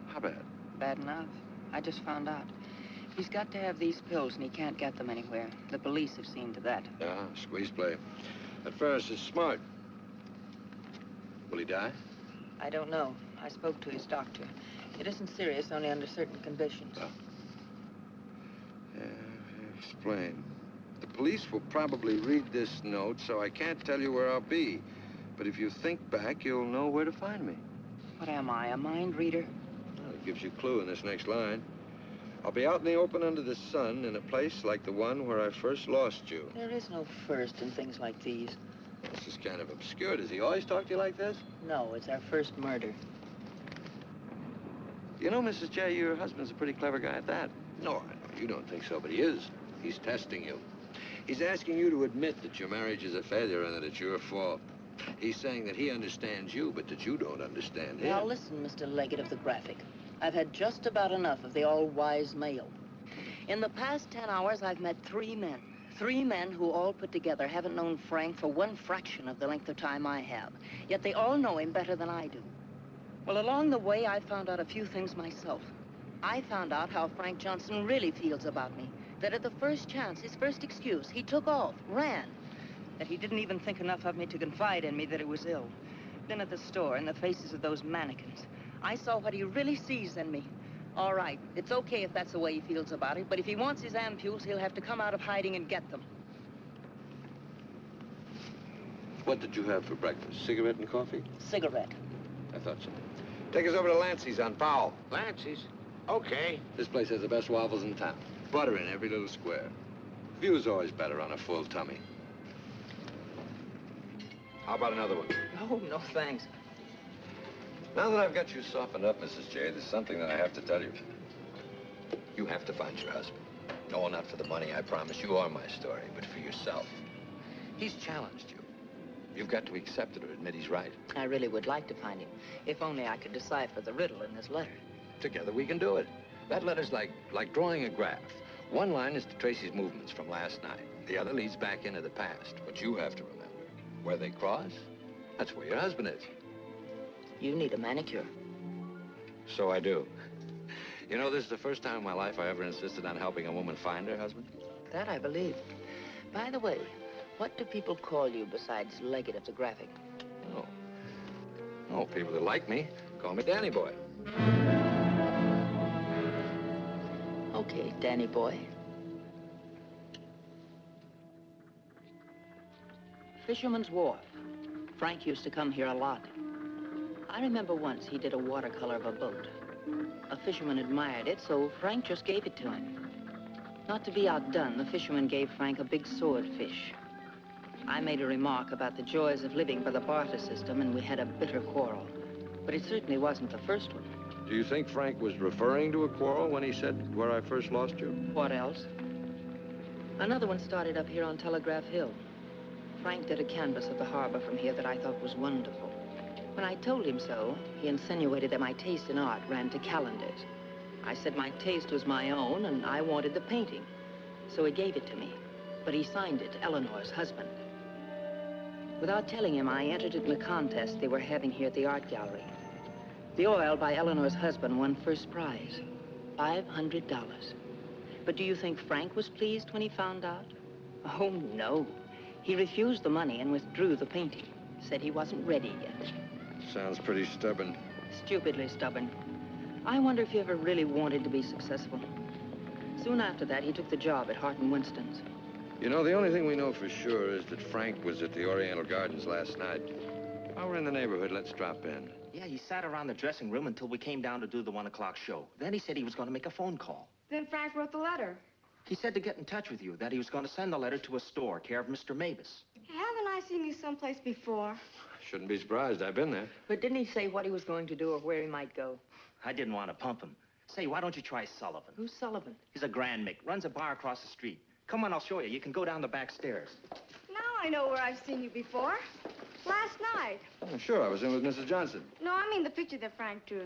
[SPEAKER 9] How bad?
[SPEAKER 6] Bad enough. I just found out. He's got to have these pills, and he can't get them anywhere. The police have seen to that.
[SPEAKER 9] Yeah, squeeze play. That Ferris is smart. Will he die?
[SPEAKER 6] I don't know. I spoke to his doctor. It isn't serious, only under certain conditions.
[SPEAKER 9] Oh. Explain. The police will probably read this note, so I can't tell you where I'll be. But if you think back, you'll know where to find me.
[SPEAKER 6] What am I, a mind reader?
[SPEAKER 9] Well, it gives you a clue in this next line. I'll be out in the open under the sun in a place like the one where I first lost you.
[SPEAKER 6] There is no first in things like these.
[SPEAKER 9] This is kind of obscure. Does he always talk to you like this?
[SPEAKER 6] No, it's our first murder.
[SPEAKER 9] You know, Mrs. J, your husband's a pretty clever guy at that. No, I know you don't think so, but he is. He's testing you. He's asking you to admit that your marriage is a failure and that it's your fault. He's saying that he understands you, but that you don't understand him.
[SPEAKER 6] Now listen, Mr. Leggett of the Graphic. I've had just about enough of the all-wise male. In the past 10 hours, I've met 3 men. 3 men who all put together haven't known Frank for 1 fraction of the length of time I have. Yet they all know him better than I do. Well, along the way, I found out a few things myself. I found out how Frank Johnson really feels about me. That at the first chance, his first excuse, he took off, ran. That he didn't even think enough of me to confide in me that he was ill. Then at the store, in the faces of those mannequins, I saw what he really sees in me. All right, it's okay if that's the way he feels about it, but if he wants his ampules, he'll have to come out of hiding and get them.
[SPEAKER 9] What did you have for breakfast? Cigarette and coffee?
[SPEAKER 6] Cigarette.
[SPEAKER 9] I thought so. Take us over to Lancey's on Powell.
[SPEAKER 5] Lancey's? Okay.
[SPEAKER 9] This place has the best waffles in town. Butter in every little square. View's always better on a full tummy. How about another one?
[SPEAKER 6] Oh, no, thanks.
[SPEAKER 9] Now that I've got you softened up, Mrs. J, there's something that I have to tell you. You have to find your husband. No, not for the money, I promise you, or my story, but for yourself. He's challenged you. You've got to accept it or admit he's right.
[SPEAKER 6] I really would like to find him, if only I could decipher the riddle in this letter.
[SPEAKER 9] Together we can do it. That letter's like drawing a graph. One line is to trace his movements from last night. The other leads back into the past. But you have to remember, where they cross, that's where your husband is.
[SPEAKER 6] You need a manicure.
[SPEAKER 9] So I do. You know, this is the first time in my life I ever insisted on helping a woman find her husband.
[SPEAKER 6] That I believe. By the way, what do people call you besides Leggett of the Graphic?
[SPEAKER 9] Oh, people that like me call me Danny Boy.
[SPEAKER 6] Okay, Danny Boy. Fisherman's Wharf. Frank used to come here a lot. I remember once he did a watercolor of a boat. A fisherman admired it, so Frank just gave it to him. Not to be outdone, the fisherman gave Frank a big swordfish. I made a remark about the joys of living by the barter system, and we had a bitter quarrel. But it certainly wasn't the first one.
[SPEAKER 9] Do you think Frank was referring to a quarrel when he said, where I first lost you?
[SPEAKER 6] What else? Another one started up here on Telegraph Hill. Frank did a canvas of the harbor from here that I thought was wonderful. When I told him so, he insinuated that my taste in art ran to calendars. I said my taste was my own, and I wanted the painting. So he gave it to me, but he signed it, Eleanor's husband. Without telling him, I entered it in a contest they were having here at the art gallery. The oil by Eleanor's husband won first prize, $500. But do you think Frank was pleased when he found out? Oh, no. He refused the money and withdrew the painting. Said he wasn't ready yet.
[SPEAKER 9] Sounds pretty stubborn.
[SPEAKER 6] Stupidly stubborn. I wonder if he ever really wanted to be successful. Soon after that, he took the job at Hart and Winston's.
[SPEAKER 9] You know, the only thing we know for sure is that Frank was at the Oriental Gardens last night. While we're in the neighborhood, let's drop in.
[SPEAKER 8] Yeah, he sat around the dressing room until we came down to do the 1 o'clock show. Then he said he was going to make a phone call.
[SPEAKER 12] Then Frank wrote the letter.
[SPEAKER 8] He said to get in touch with you, that he was going to send the letter to a store, care of Mr. Mavis.
[SPEAKER 12] Haven't I seen you someplace before?
[SPEAKER 9] Shouldn't be surprised. I've been there.
[SPEAKER 6] But didn't he say what he was going to do or where he might go?
[SPEAKER 8] I didn't want to pump him. Say, why don't you try Sullivan?
[SPEAKER 6] Who's Sullivan?
[SPEAKER 8] He's a grand mick, runs a bar across the street. Come on, I'll show you. You can go down the back stairs.
[SPEAKER 12] Now I know where I've seen you before. Last night.
[SPEAKER 9] Oh, sure, I was in with Mrs. Johnson.
[SPEAKER 12] No, I mean the picture that Frank drew.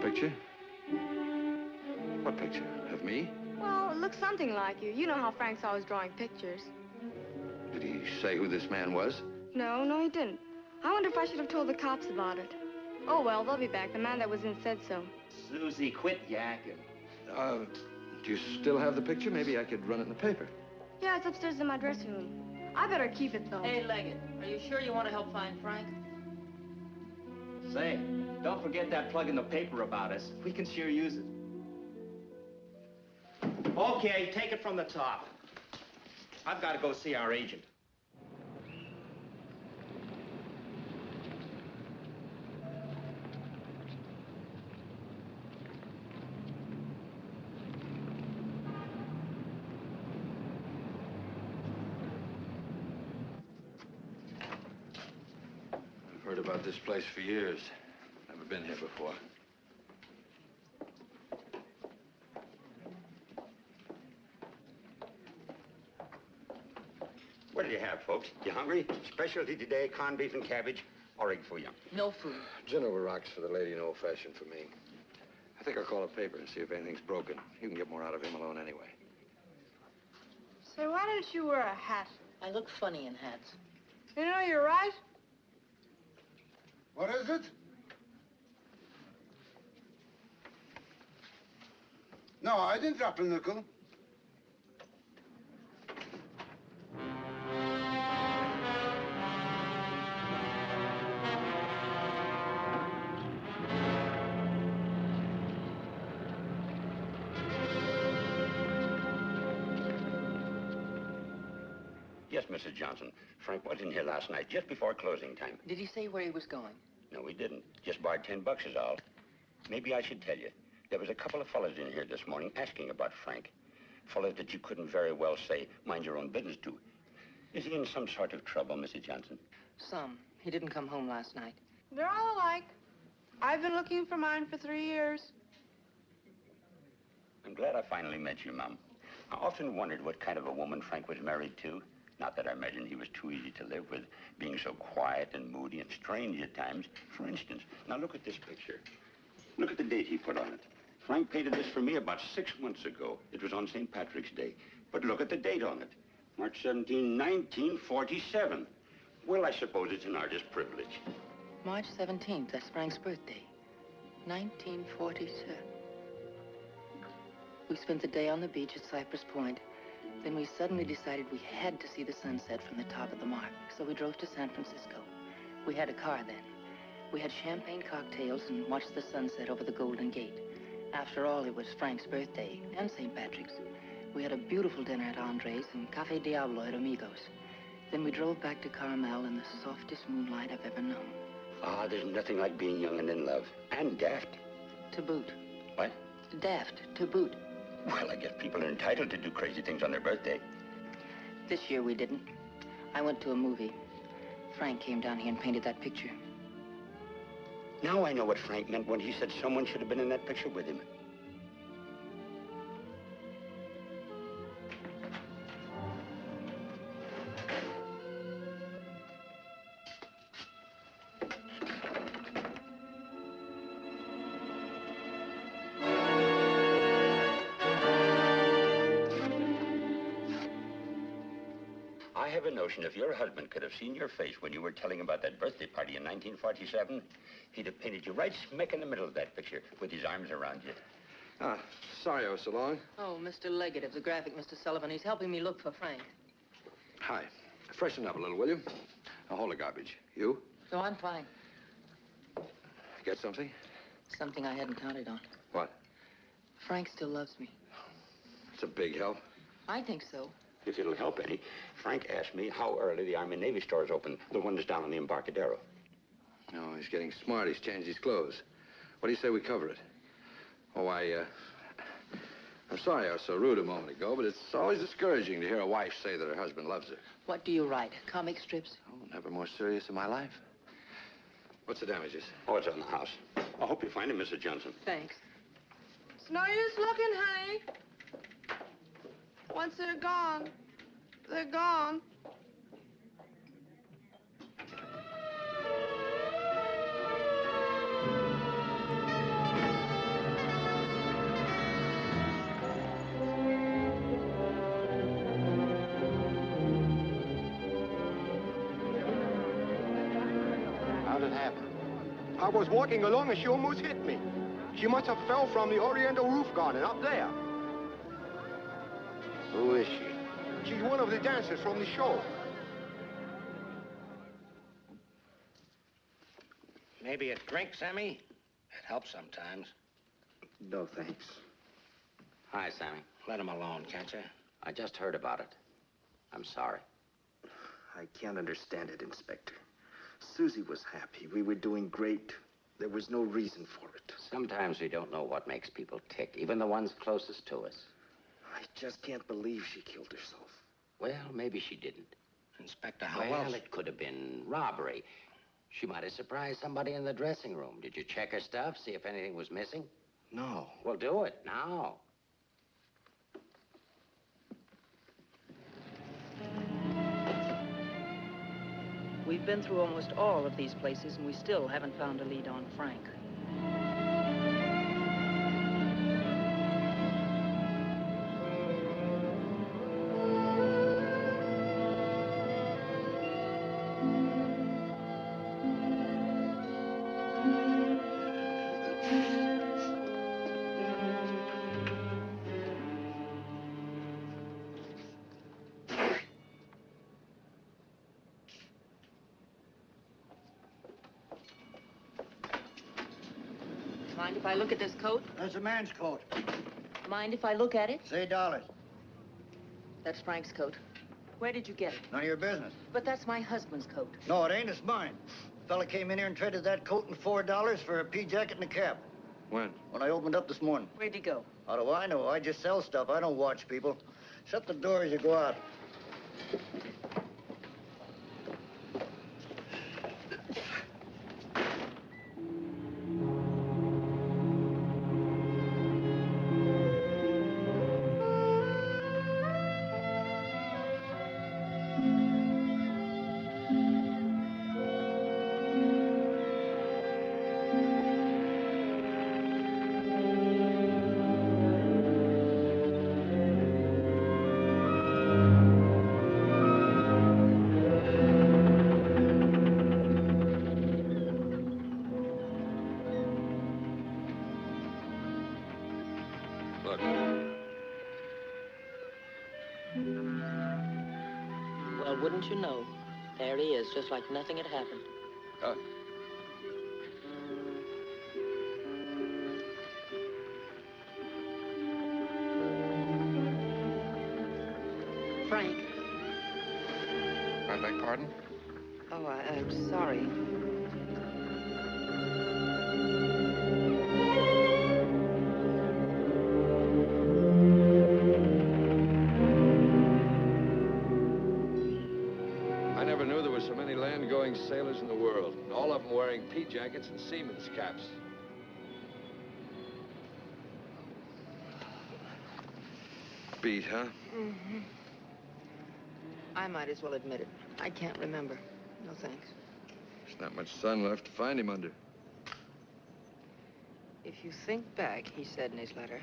[SPEAKER 9] Picture? What picture? Of me?
[SPEAKER 12] Well, it looks something like you. You know how Frank's always drawing pictures.
[SPEAKER 9] Did he say who this man was?
[SPEAKER 12] No, he didn't. I wonder if I should have told the cops about it. Oh, well, they'll be back. The man that was in said so.
[SPEAKER 8] Susie, quit yakking.
[SPEAKER 9] Do you still have the picture? Maybe I could run it in the paper.
[SPEAKER 12] Yeah, it's upstairs in my dressing room. I better keep it, though.
[SPEAKER 6] Hey, Leggett, are you sure you want to help find Frank?
[SPEAKER 8] Say, don't forget that plug in the paper about us. We can sure use it. Okay, take it from the top. I've got to go see our agent.
[SPEAKER 9] I've heard about this place for years. Never been here before.
[SPEAKER 1] What do you have, folks? You hungry? Specialty today, corned beef and cabbage, or egg foo young.
[SPEAKER 6] No food.
[SPEAKER 9] Gin over rocks for the lady and old-fashioned for me. I think I'll call a paper and see if anything's broken. You can get more out of him alone anyway.
[SPEAKER 12] Say, why don't you wear a hat?
[SPEAKER 6] I look funny in hats.
[SPEAKER 12] You know, you're right.
[SPEAKER 13] What is it? No, I didn't drop a nickel.
[SPEAKER 1] Yes, Mrs. Johnson. Frank was in here last night, just before closing time.
[SPEAKER 6] Did he say where he was going?
[SPEAKER 1] No, he didn't. Just borrowed $10 is all. Maybe I should tell you. There was a couple of fellas in here this morning asking about Frank. Fellas that you couldn't very well say, mind your own business to. Is he in some sort of trouble, Mrs. Johnson?
[SPEAKER 6] Some. He didn't come home last night.
[SPEAKER 12] They're all alike. I've been looking for mine for 3 years.
[SPEAKER 1] I'm glad I finally met you, Mom. I often wondered what kind of a woman Frank was married to. Not that I imagined he was too easy to live with, being so quiet and moody and strange at times. For instance, now look at this picture. Look at the date he put on it. Frank painted this for me about 6 months ago. It was on St. Patrick's Day. But look at the date on it. March 17, 1947. Well, I suppose it's an artist's privilege.
[SPEAKER 6] March 17th, that's Frank's birthday. 1947. We spent the day on the beach at Cypress Point. Then we suddenly decided we had to see the sunset from the top of the mark. So we drove to San Francisco. We had a car then. We had champagne cocktails and watched the sunset over the Golden Gate. After all, it was Frank's birthday and St. Patrick's. We had a beautiful dinner at Andre's and Cafe Diablo at Amigos. Then we drove back to Carmel in the softest moonlight I've ever known.
[SPEAKER 1] Ah, there's nothing like being young and in love. And daft.
[SPEAKER 6] To boot.
[SPEAKER 1] What?
[SPEAKER 6] Daft, to boot.
[SPEAKER 1] Well, I guess people are entitled to do crazy things on their birthday.
[SPEAKER 6] This year we didn't. I went to a movie. Frank came down here and painted that picture.
[SPEAKER 1] Now I know what Frank meant when he said someone should have been in that picture with him. I have a notion if your husband could have seen your face when you were telling about that birthday party in 1947, he'd have painted you right smack in the middle of that picture with his arms around you.
[SPEAKER 9] Ah, sorry I was so long.
[SPEAKER 6] Oh, Mr. Leggett of the graphic, Mr. Sullivan. He's helping me look for Frank.
[SPEAKER 9] Hi. Freshen up a little, will you? Now, hold the garbage. You?
[SPEAKER 6] No, I'm fine.
[SPEAKER 9] Get something?
[SPEAKER 6] Something I hadn't counted on.
[SPEAKER 9] What?
[SPEAKER 6] Frank still loves me.
[SPEAKER 9] It's a big help.
[SPEAKER 6] I think so.
[SPEAKER 14] If it'll help any, Frank asked me how early the Army and Navy stores open, the one that's down on the Embarcadero.
[SPEAKER 9] No, he's getting smart. He's changed his clothes. What do you say we cover it? Oh, I'm sorry I was so rude a moment ago, but it's always discouraging to hear a wife say that her husband loves her.
[SPEAKER 6] What do you write? Comic strips?
[SPEAKER 9] Oh, never more serious in my life. What's the damages?
[SPEAKER 14] Oh, it's on the house. I hope you find him, Mrs. Johnson.
[SPEAKER 6] Thanks.
[SPEAKER 15] It's no use looking, honey. Once they're gone, they're gone.
[SPEAKER 7] How'd it happen?
[SPEAKER 16] I was walking along and she almost hit me. She must have fell from the Oriental roof garden up there.
[SPEAKER 7] Who is she?
[SPEAKER 16] She's one of the dancers from the show.
[SPEAKER 5] Maybe a drink, Sammy? It helps sometimes.
[SPEAKER 7] No, thanks.
[SPEAKER 5] Hi, Sammy. Let him alone, can't you? I just heard about it. I'm sorry.
[SPEAKER 17] I can't understand it, Inspector. Susie was happy. We were doing great. There was no reason for it.
[SPEAKER 5] Sometimes we don't know what makes people tick, even the ones closest to us.
[SPEAKER 17] I just can't believe she killed herself.
[SPEAKER 5] Well, maybe she didn't.
[SPEAKER 17] Inspector,
[SPEAKER 5] How
[SPEAKER 17] how else?
[SPEAKER 5] it could have been robbery. She might have surprised somebody in the dressing room. Did you check her stuff, see if anything was missing?
[SPEAKER 17] No.
[SPEAKER 5] Well, do it now.
[SPEAKER 6] We've been through almost all of these places, and we still haven't found a lead on Frank. Mind if I look at this coat?
[SPEAKER 18] That's a man's coat.
[SPEAKER 6] Mind if I look at it?
[SPEAKER 18] Say dollars.
[SPEAKER 6] That's Frank's coat. Where did you get it?
[SPEAKER 18] None of your business.
[SPEAKER 6] But that's my husband's coat.
[SPEAKER 18] No, it ain't. It's mine. Fella came in here and traded that coat and $4 for a pea jacket and a cap.
[SPEAKER 9] When?
[SPEAKER 18] When I opened up this morning.
[SPEAKER 6] Where'd he go?
[SPEAKER 18] How do I know? I just sell stuff. I don't watch people. Shut the door as you go out.
[SPEAKER 6] Well, wouldn't you know? There he is, just like nothing had happened. Frank.
[SPEAKER 9] I beg pardon?
[SPEAKER 6] Oh, I'm sorry.
[SPEAKER 9] I never knew there were so many land-going sailors in the world, and all of them wearing pea jackets and seamen's caps. Beat, huh?
[SPEAKER 6] Mm-hmm. I might as well admit it. I can't remember. No thanks.
[SPEAKER 9] There's not much sun left to find him under.
[SPEAKER 6] If you think back, he said in his letter,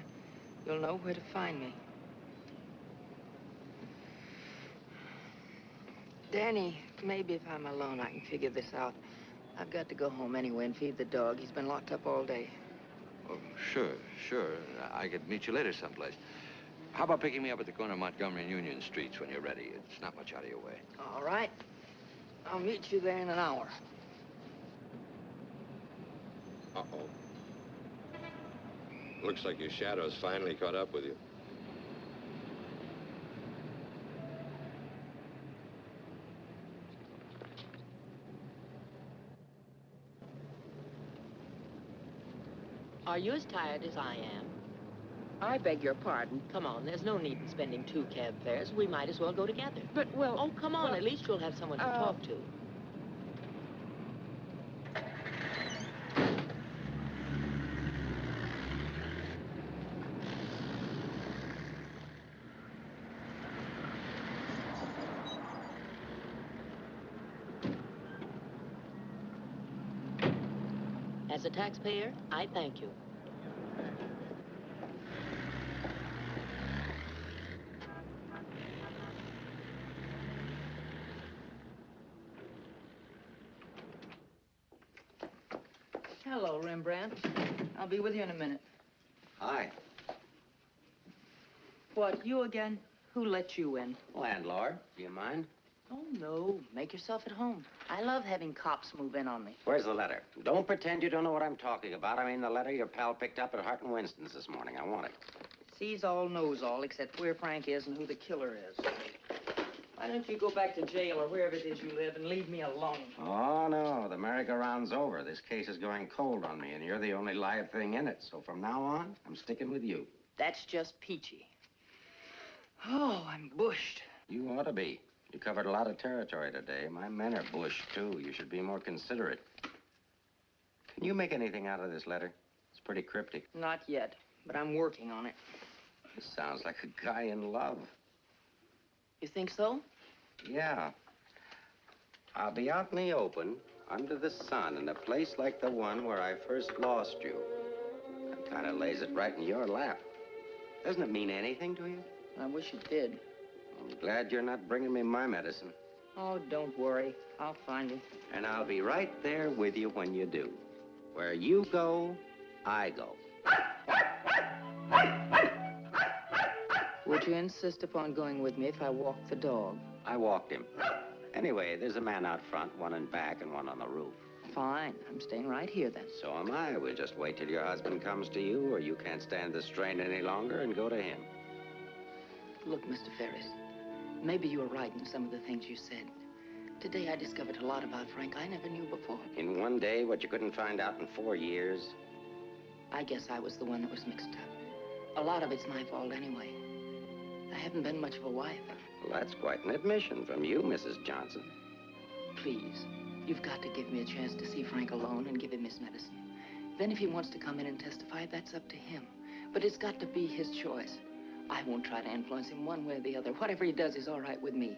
[SPEAKER 6] you'll know where to find me. Danny, maybe if I'm alone, I can figure this out. I've got to go home anyway and feed the dog. He's been locked up all day.
[SPEAKER 9] Oh, sure. I could meet you later someplace. How about picking me up at the corner of Montgomery and Union Streets when you're ready? It's not much out of your way.
[SPEAKER 6] All right. I'll meet you there in an hour.
[SPEAKER 9] Uh-oh. Looks like your shadow's finally caught up with you.
[SPEAKER 19] Are you as tired as I am? I beg your pardon. Come on, there's no need in spending 2 cab fares. We might as well go together.
[SPEAKER 15] But, well...
[SPEAKER 19] Oh, come on. At least you'll have someone to talk to. As a taxpayer, I thank you. Hello, Rembrandt. I'll be with you in a minute.
[SPEAKER 5] Hi.
[SPEAKER 6] What, you again? Who let you in?
[SPEAKER 5] Landlord, do you mind?
[SPEAKER 6] Oh, no. Make yourself at home. I love having cops move in on me.
[SPEAKER 5] Where's the letter? Don't pretend you don't know what I'm talking about. I mean the letter your pal picked up at Hart and Winston's this morning. I want it.
[SPEAKER 6] Sees all, knows all, except where Frank is and who the killer is. Why don't you go back to jail or wherever it is you live and leave me alone?
[SPEAKER 5] Oh, no. The merry-go-round's over. This case is going cold on me, and you're the only live thing in it. So from now on, I'm sticking with you.
[SPEAKER 6] That's just peachy. Oh, I'm bushed.
[SPEAKER 5] You ought to be. You covered a lot of territory today. My men are bushed, too. You should be more considerate. Can you make anything out of this letter? It's pretty cryptic.
[SPEAKER 6] Not yet, but I'm working on it.
[SPEAKER 5] This sounds like a guy in love.
[SPEAKER 6] You think so?
[SPEAKER 5] Yeah. I'll be out in the open, under the sun, in a place like the one where I first lost you. That kind of lays it right in your lap. Doesn't it mean anything to you?
[SPEAKER 6] I wish it did.
[SPEAKER 5] I'm glad you're not bringing me my medicine.
[SPEAKER 6] Oh, don't worry. I'll find you.
[SPEAKER 5] And I'll be right there with you when you do. Where you go, I go.
[SPEAKER 6] Would you insist upon going with me if I walked the dog?
[SPEAKER 5] I walked him. Anyway, there's a man out front, one in back and one on the roof.
[SPEAKER 6] Fine. I'm staying right here, then.
[SPEAKER 5] So am I. We'll just wait till your husband comes to you, or you can't stand the strain any longer and go to him.
[SPEAKER 6] Look, Mr. Ferris, maybe you were right in some of the things you said. Today I discovered a lot about Frank I never knew before.
[SPEAKER 5] In one day, what you couldn't find out in 4 years?
[SPEAKER 6] I guess I was the one that was mixed up. A lot of it's my fault anyway. I haven't been much of a wife.
[SPEAKER 5] Well, that's quite an admission from you, Mrs. Johnson.
[SPEAKER 6] Please, you've got to give me a chance to see Frank alone and give him his medicine. Then if he wants to come in and testify, that's up to him. But it's got to be his choice. I won't try to influence him one way or the other. Whatever he does is all right with me.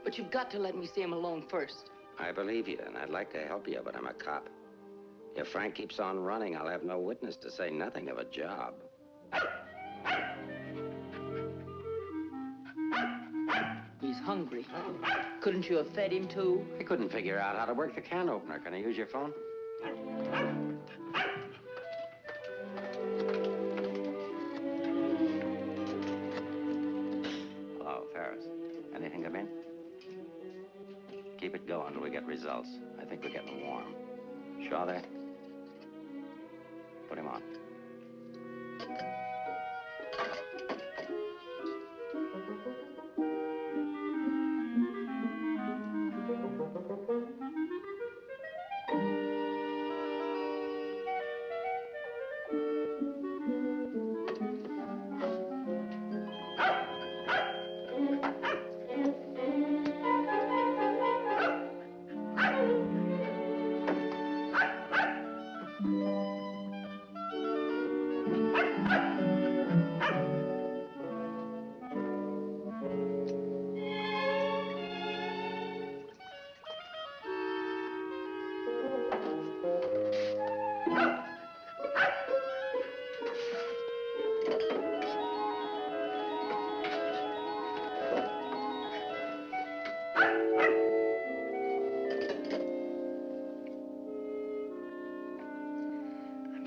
[SPEAKER 6] But you've got to let me see him alone first.
[SPEAKER 5] I believe you, and I'd like to help you, but I'm a cop. If Frank keeps on running, I'll have no witness to say nothing of a job.
[SPEAKER 6] He's hungry. Couldn't you have fed him, too?
[SPEAKER 5] I couldn't figure out how to work the can opener. Can I use your phone? Hello, Ferris. Anything come in? Keep it going till we get results. I think we're getting warm. Shaw there? Put him on.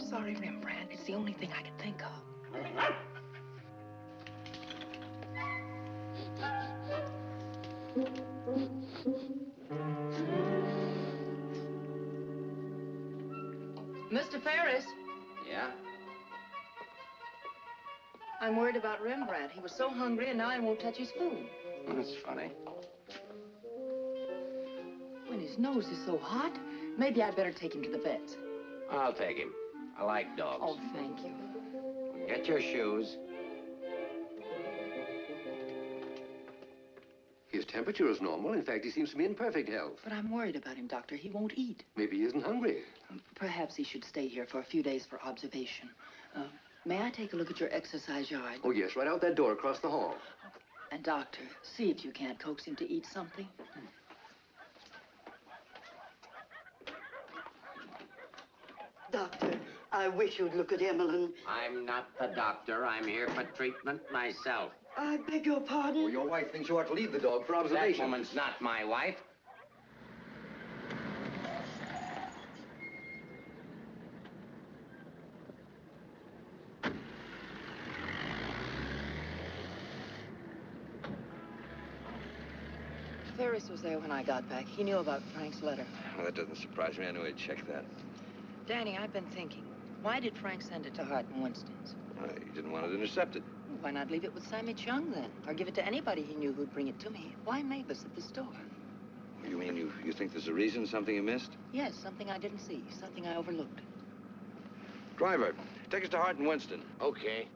[SPEAKER 6] Sorry, Rembrandt. It's the only thing I could think of. Mr. Ferris,
[SPEAKER 5] Yeah?
[SPEAKER 6] I'm worried about Rembrandt. He was so hungry and now he won't touch his food.
[SPEAKER 5] That's funny.
[SPEAKER 6] When his nose is so hot, maybe I'd better take him to the vet's.
[SPEAKER 5] I'll take him. I like dogs.
[SPEAKER 6] Oh, thank you.
[SPEAKER 5] Get your shoes.
[SPEAKER 9] His temperature is normal. In fact, he seems to be in perfect health.
[SPEAKER 6] But I'm worried about him, Doctor. He won't eat.
[SPEAKER 9] Maybe he isn't hungry.
[SPEAKER 6] Perhaps he should stay here for a few days for observation. May I take a look at your exercise yard?
[SPEAKER 9] Oh, yes, right out that door across the hall.
[SPEAKER 6] And, Doctor, see if you can't coax him to eat something.
[SPEAKER 20] Doctor, I wish you'd look at Emmeline.
[SPEAKER 5] I'm not the doctor. I'm here for treatment myself.
[SPEAKER 20] I beg your pardon?
[SPEAKER 9] Well, your wife thinks you ought to leave the dog for observation.
[SPEAKER 5] That woman's not my wife.
[SPEAKER 6] Ferris was there when I got back. He knew about Frank's letter.
[SPEAKER 9] Well, that doesn't surprise me. I knew he'd check that.
[SPEAKER 6] Danny, I've been thinking. Why did Frank send it to Hart and Winston's?
[SPEAKER 9] He didn't want it intercepted.
[SPEAKER 6] Why not leave it with Sammy Chung, then? Or give it to anybody he knew who'd bring it to me? Why Mavis at the store?
[SPEAKER 9] You mean you think there's a reason, something you missed?
[SPEAKER 6] Yes, something I didn't see, something I overlooked.
[SPEAKER 9] Driver, take us to Hart and Winston.
[SPEAKER 5] Okay.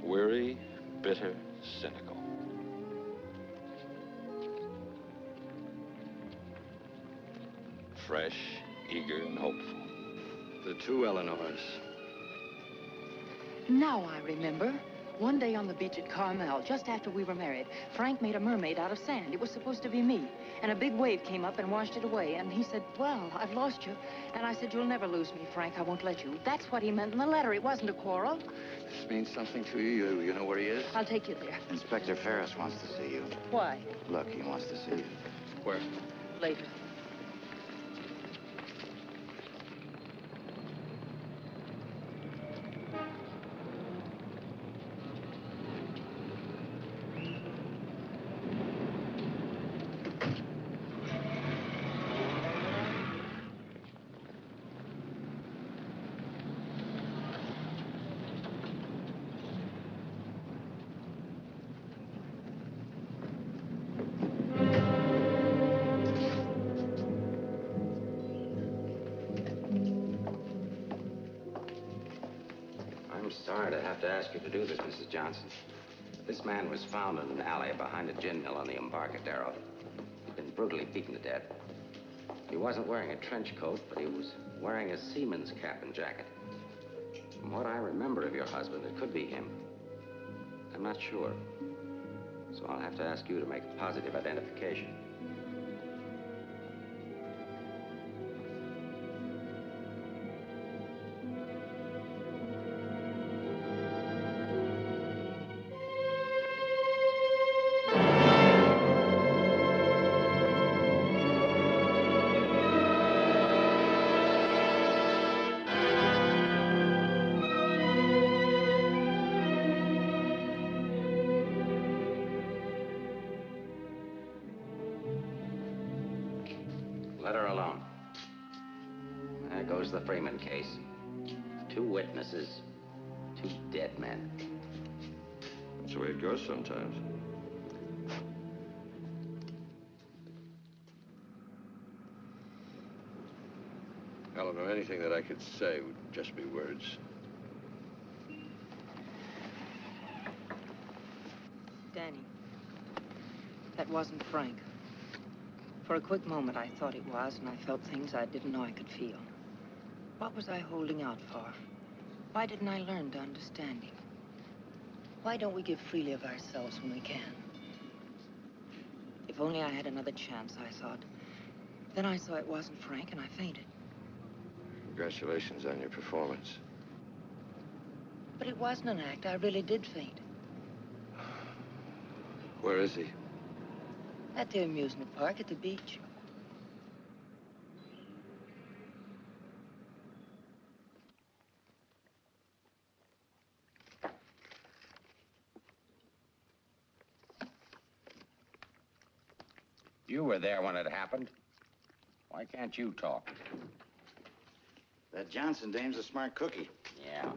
[SPEAKER 3] Weary, bitter, cynical. Fresh, eager, and hopeful.
[SPEAKER 9] The two Eleanors.
[SPEAKER 6] Now I remember. One day on the beach at Carmel, just after we were married, Frank made a mermaid out of sand. It was supposed to be me. And a big wave came up and washed it away. And he said, well, I've lost you. And I said, you'll never lose me, Frank. I won't let you. That's what he meant in the letter. It wasn't a quarrel.
[SPEAKER 9] This means something to you. You know where he is?
[SPEAKER 6] I'll take you there.
[SPEAKER 7] Inspector Ferris wants to see you.
[SPEAKER 6] Why?
[SPEAKER 7] Look, he wants to see you.
[SPEAKER 9] Where?
[SPEAKER 6] Later.
[SPEAKER 5] I'm sorry to have to ask you to do this, Mrs. Johnson. This man was found in an alley behind a gin mill on the Embarcadero. He'd been brutally beaten to death. He wasn't wearing a trench coat, but he was wearing a seaman's cap and jacket. From what I remember of your husband, it could be him. I'm not sure. So I'll have to ask you to make a positive identification. Let her alone. There goes the Freeman case. 2 witnesses, 2 dead men.
[SPEAKER 9] That's the way it goes sometimes. Eleanor, anything that I could say would just be words.
[SPEAKER 6] Danny, that wasn't Frank. For a quick moment, I thought it was, and I felt things I didn't know I could feel. What was I holding out for? Why didn't I learn to understand him? Why don't we give freely of ourselves when we can? If only I had another chance, I thought. Then I saw it wasn't Frank, and I fainted.
[SPEAKER 9] Congratulations on your performance.
[SPEAKER 6] But it wasn't an act. I really did faint.
[SPEAKER 9] Where is he?
[SPEAKER 6] At the amusement park at the beach.
[SPEAKER 5] You were there when it happened. Why can't you talk?
[SPEAKER 7] That Johnson dame's a smart cookie.
[SPEAKER 5] Yeah.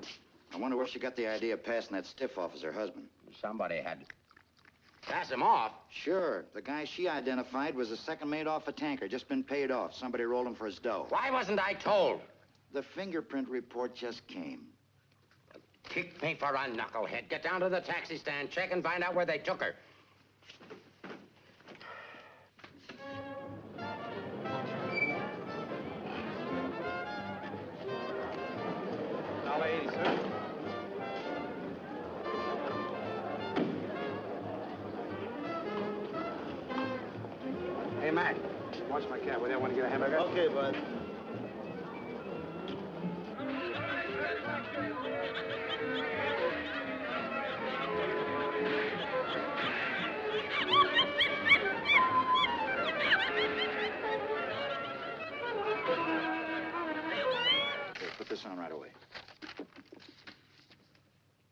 [SPEAKER 7] I wonder where she got the idea of passing that stiff off as her husband.
[SPEAKER 5] Somebody had to pass him off.
[SPEAKER 7] Sure. The guy she identified was a second mate off a tanker, just been paid off. Somebody rolled him for his dough.
[SPEAKER 5] Why wasn't I told?
[SPEAKER 7] The fingerprint report just came.
[SPEAKER 5] Kick me for a knucklehead. Get down to the taxi stand, check and find out where they took her.
[SPEAKER 10] $1.80, sir.
[SPEAKER 1] Hey, Mac, watch my cab. Will you want to get a hamburger?
[SPEAKER 18] Okay, bud.
[SPEAKER 7] Okay, put this on right away.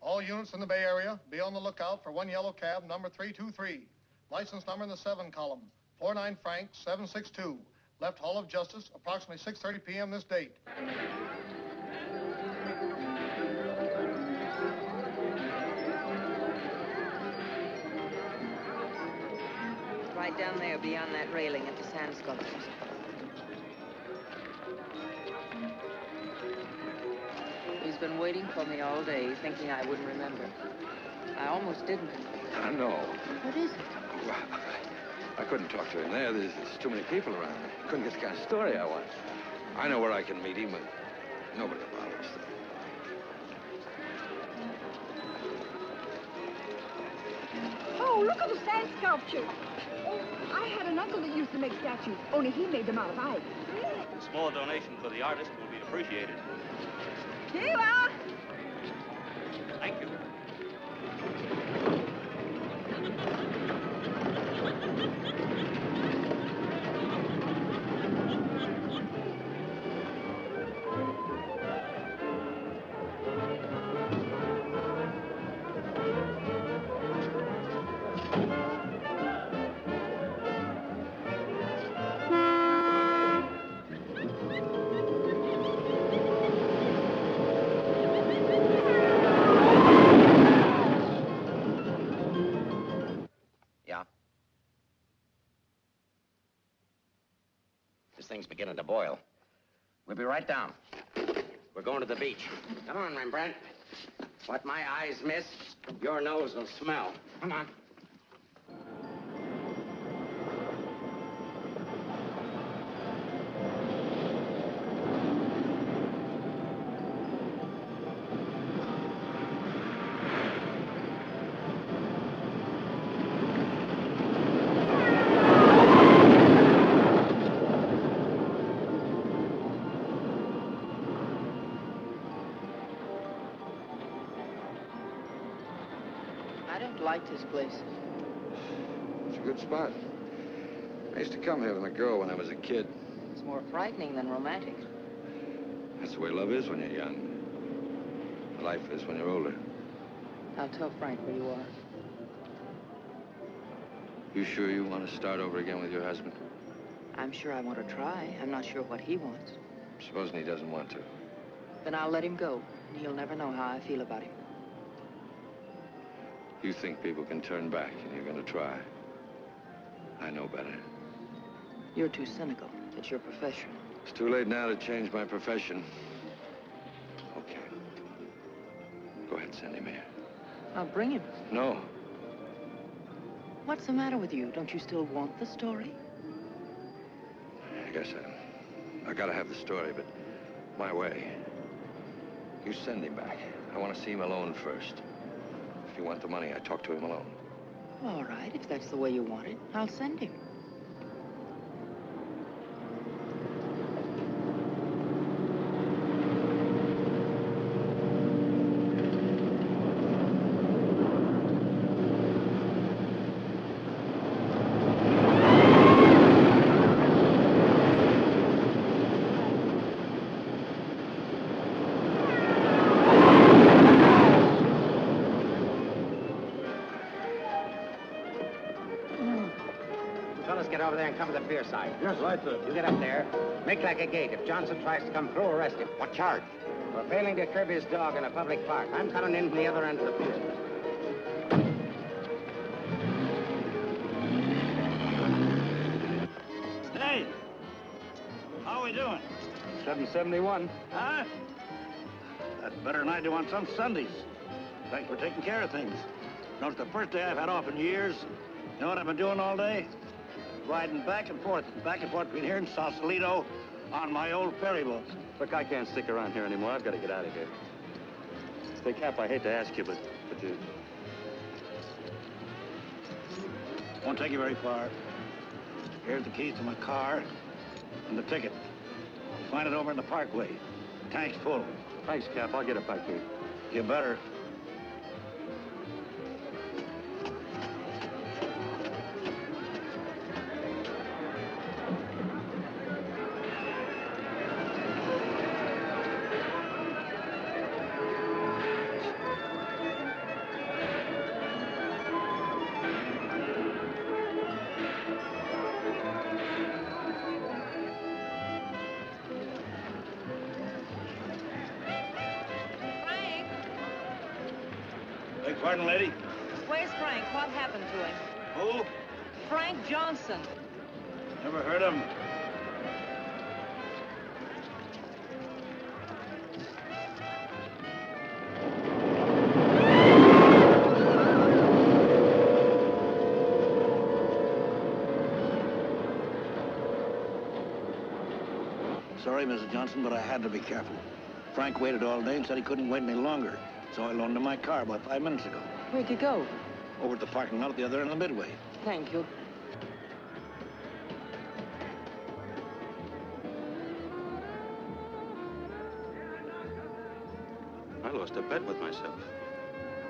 [SPEAKER 21] All units in the Bay Area, be on the lookout for one yellow cab, number 323. License number in the 7 column. Floor 9 Frank, 762. Left Hall of Justice, approximately 6:30 p.m. this date.
[SPEAKER 6] Right down there beyond that railing at the sand sculptures. He's been waiting for me all day, thinking I wouldn't remember. I almost didn't.
[SPEAKER 9] I know.
[SPEAKER 6] What is it?
[SPEAKER 9] Well, I couldn't talk to him there. There's too many people around. I couldn't get the kind of story I want. I know where I can meet him, but nobody will bother us.
[SPEAKER 22] Oh, look at the sand sculpture. Oh, I had an uncle that used to make statues, only he made them out of ice.
[SPEAKER 10] A small donation for the artist will be appreciated.
[SPEAKER 22] Here you are.
[SPEAKER 10] Thank you.
[SPEAKER 5] This thing's beginning to boil. We'll be right down. We're going to the beach. Come on, Rembrandt. What my eyes miss, your nose will smell. Come on.
[SPEAKER 6] Liked his place.
[SPEAKER 9] It's a good spot. I used to come here with my girl when I was a kid.
[SPEAKER 6] It's more frightening than romantic.
[SPEAKER 9] That's the way love is when you're young. Life is when you're older.
[SPEAKER 6] I'll tell Frank where you are.
[SPEAKER 9] You sure you want to start over again with your husband?
[SPEAKER 6] I'm sure I want to try. I'm not sure what he wants.
[SPEAKER 9] Supposing he doesn't want to.
[SPEAKER 6] Then I'll let him go, and he'll never know how I feel about him.
[SPEAKER 9] You think people can turn back, and you're going to try. I know better.
[SPEAKER 6] You're too cynical. It's your profession.
[SPEAKER 9] It's too late now to change my profession. Okay. Go ahead, send him here.
[SPEAKER 6] I'll bring him.
[SPEAKER 9] No.
[SPEAKER 6] What's the matter with you? Don't you still want the story?
[SPEAKER 9] I guess I gotta have the story, but my way. You send him back. I want to see him alone first. If you want the money, I talk to him alone.
[SPEAKER 6] All right, if that's the way you want it, I'll send him.
[SPEAKER 5] over there and cover the pier side.
[SPEAKER 2] Yes, right, sir.
[SPEAKER 5] You get up there. Make like a gate. If Johnson tries to come through, arrest him.
[SPEAKER 7] What charge?
[SPEAKER 5] For failing to curb his dog in a public park. I'm coming in from the other end of the pier.
[SPEAKER 2] Hey! How are we doing?
[SPEAKER 3] 771.
[SPEAKER 2] Huh? That's better than I do on some Sundays. Thanks for taking care of things. You know, it's the first day I've had off in years. You know what I've been doing all day? Riding back and forth between here and Sausalito on my old ferry boat.
[SPEAKER 3] Look, I can't stick around here anymore. I've got to get out of here. Say, Cap, I hate to ask you, but you...
[SPEAKER 2] Won't take you very far. Here's the keys to my car and the ticket. Find it over in the parkway. Tank's full.
[SPEAKER 3] Thanks, Cap. I'll get it back here.
[SPEAKER 2] You better. Pardon, lady?
[SPEAKER 4] Where's Frank? What happened to him?
[SPEAKER 2] Who?
[SPEAKER 4] Frank Johnson.
[SPEAKER 2] Never heard of him. Sorry, Mrs. Johnson, but I had to be careful. Frank waited all day and said he couldn't wait any longer. So I loaned him my car about 5 minutes ago.
[SPEAKER 4] Where'd you go?
[SPEAKER 2] Over at the parking lot at the other end of the Midway.
[SPEAKER 4] Thank you.
[SPEAKER 3] I lost a bet with myself.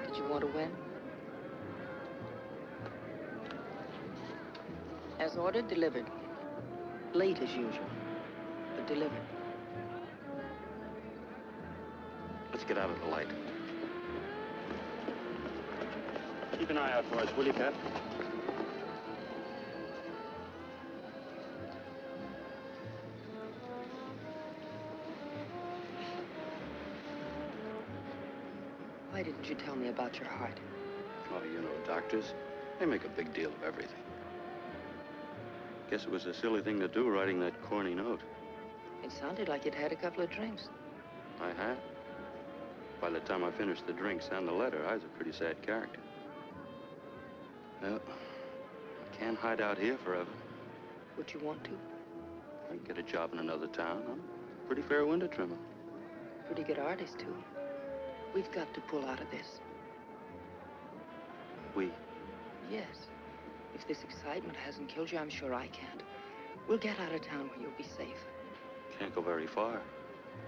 [SPEAKER 4] Did you want to win? As ordered, delivered. Late as usual, but delivered.
[SPEAKER 3] Let's get out of the light. Keep an eye out for us, will you, Cap?
[SPEAKER 4] Why didn't you tell me about your heart?
[SPEAKER 3] Oh, you know, doctors, they make a big deal of everything. Guess it was a silly thing to do, writing that corny note.
[SPEAKER 4] It sounded like you'd had a couple of drinks.
[SPEAKER 3] I had. By the time I finished the drinks and the letter, I was a pretty sad character. Well, I can't hide out here forever.
[SPEAKER 4] Would you want to?
[SPEAKER 3] I can get a job in another town. I'm a pretty fair window trimmer.
[SPEAKER 4] Pretty good artist, too. We've got to pull out of this.
[SPEAKER 3] We?
[SPEAKER 4] Yes. If this excitement hasn't killed you, I'm sure I can't. We'll get out of town where you'll be safe.
[SPEAKER 3] Can't go very far.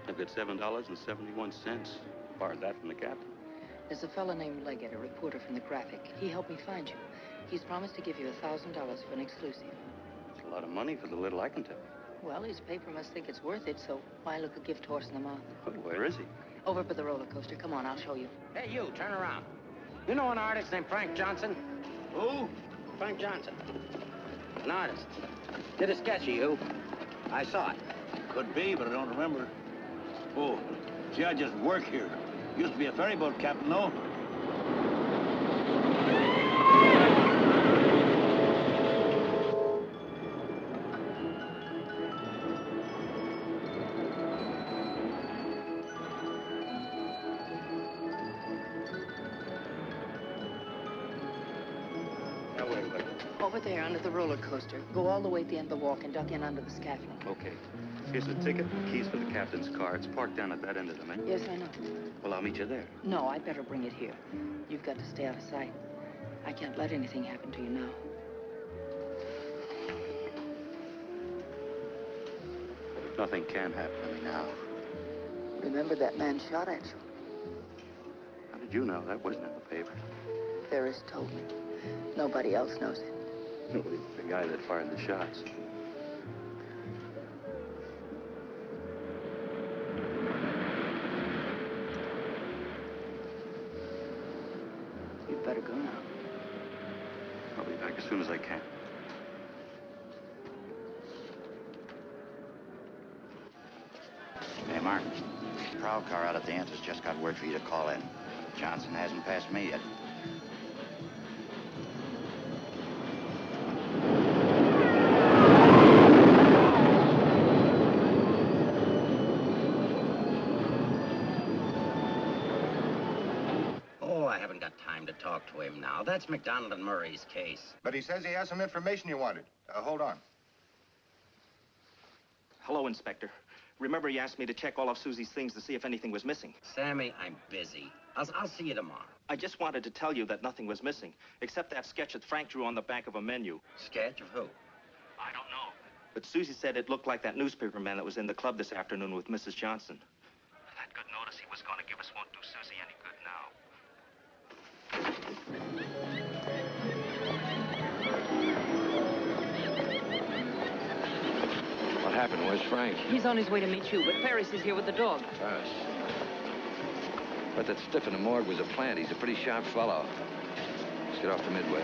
[SPEAKER 3] I've got $7.71. Borrowed that from the captain.
[SPEAKER 4] There's a fellow named Leggett, a reporter from the Graphic. He helped me find you. He's promised to give you $1,000 for an exclusive.
[SPEAKER 3] It's a lot of money for the little I can tell.
[SPEAKER 4] Well, his paper must think it's worth it, so why look a gift horse in the mouth?
[SPEAKER 3] Oh, where is he?
[SPEAKER 4] Over by the roller coaster. Come on, I'll show you.
[SPEAKER 5] Hey, you, turn around. You know an artist named Frank Johnson?
[SPEAKER 2] Who?
[SPEAKER 5] Frank Johnson. An artist. Did a sketch of you. I saw it.
[SPEAKER 2] Could be, but I don't remember. Oh, see, I just work here. Used to be a ferry boat captain, though.
[SPEAKER 3] Now, wait.
[SPEAKER 4] Over there, under the roller coaster. Go all the way at the end of the walk and duck in under the scaffolding.
[SPEAKER 3] Okay. Here's the ticket and keys for the captain's car. It's parked down at that end of the main.
[SPEAKER 4] Yes, I know.
[SPEAKER 3] Well, I'll meet you there.
[SPEAKER 4] No, I'd better bring it here. You've got to stay out of sight. I can't let anything happen to you now.
[SPEAKER 3] Nothing can happen to me now.
[SPEAKER 4] Remember that man shot at you?
[SPEAKER 3] How did you know? That wasn't in the paper.
[SPEAKER 4] Ferris told me. Nobody else knows it.
[SPEAKER 3] The guy that fired the shots.
[SPEAKER 4] You'd better go now.
[SPEAKER 3] I'll be back as soon as I can.
[SPEAKER 7] Prowl car out at the end has just got word for you to call in. Johnson hasn't passed me yet.
[SPEAKER 5] Oh, I haven't got time to talk to him now. That's McDonald and Murray's case.
[SPEAKER 16] But he says he has some information you wanted. Hold on.
[SPEAKER 17] Hello, Inspector. Remember you asked me to check all of Susie's things to see if anything was missing?
[SPEAKER 5] Sammy, I'm busy. I'll see you tomorrow.
[SPEAKER 17] I just wanted to tell you that nothing was missing, except that sketch that Frank drew on the back of a menu.
[SPEAKER 5] Sketch of who?
[SPEAKER 17] I don't know. But Susie said it looked like that newspaperman that was in the club this afternoon with Mrs. Johnson. That good notice he was going to give us won't do Susie any good now.
[SPEAKER 9] What happened? Where's Frank?
[SPEAKER 4] He's on his way to meet you, but Ferris is here with the dog.
[SPEAKER 9] Ferris. But that stiff in the morgue was a plant. He's a pretty sharp fellow. Let's get off to Midway.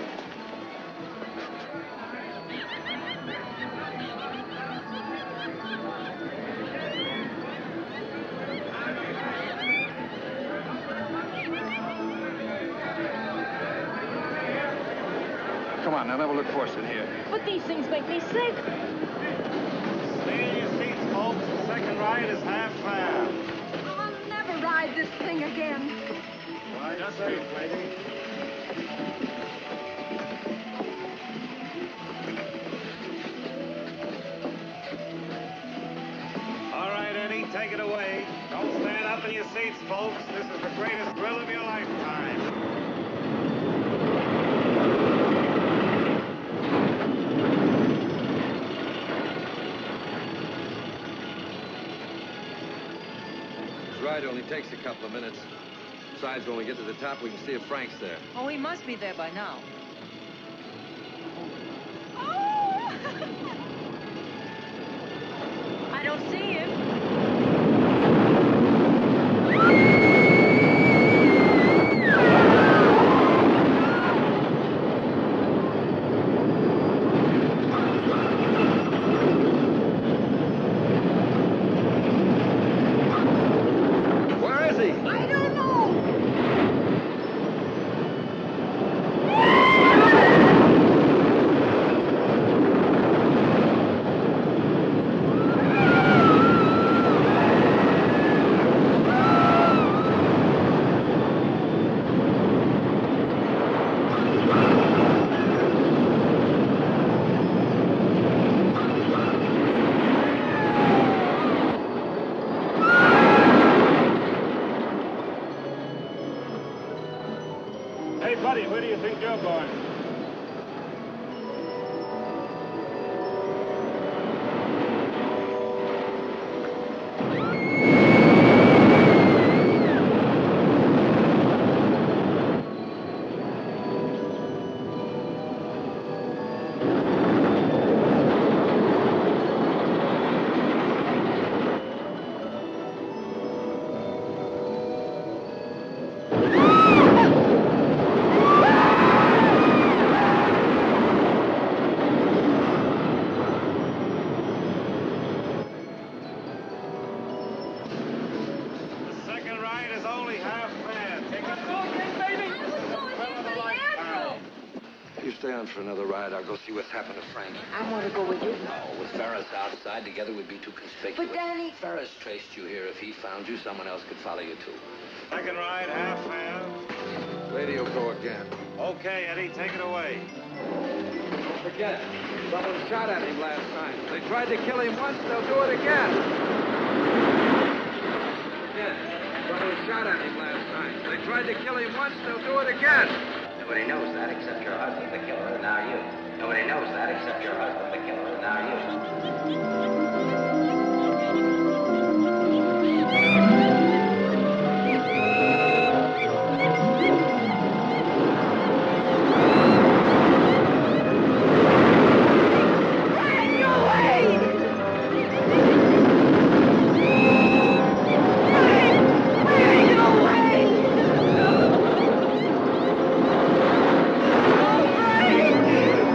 [SPEAKER 9] Come on, now never look forced in here.
[SPEAKER 22] But these things make me sick.
[SPEAKER 2] Stay in your seats, folks. The second ride is half fare.
[SPEAKER 22] I'll never ride this thing again.
[SPEAKER 2] Ride safe, lady. All right, Eddie, take it away. Don't stand up in your seats, folks. This is the greatest thrill of your lifetime.
[SPEAKER 9] Ride only takes a couple of minutes. Besides, when we get to the top, we can see if Frank's there.
[SPEAKER 4] Oh, he must be there by now. I don't see him.
[SPEAKER 2] Hey, buddy, where do you think you're going?
[SPEAKER 9] Stay on for another ride. I'll go see what's happened to Frank.
[SPEAKER 4] I want to go with you.
[SPEAKER 9] No, with Ferris outside, together we'd be too conspicuous.
[SPEAKER 4] But, Danny...
[SPEAKER 9] Ferris traced you here. If he found you, someone else could follow you, too.
[SPEAKER 2] Second ride, half fare.
[SPEAKER 9] Lady will go again.
[SPEAKER 2] Okay, Eddie, take it away.
[SPEAKER 9] Don't forget, someone shot at him last night. They tried to kill him once, they'll do it again. Again, someone shot at him last night. They tried to kill him once, they'll do it again.
[SPEAKER 5] Nobody knows that except your husband, the killer, and now you. Nobody knows that except your husband, the killer, and now you.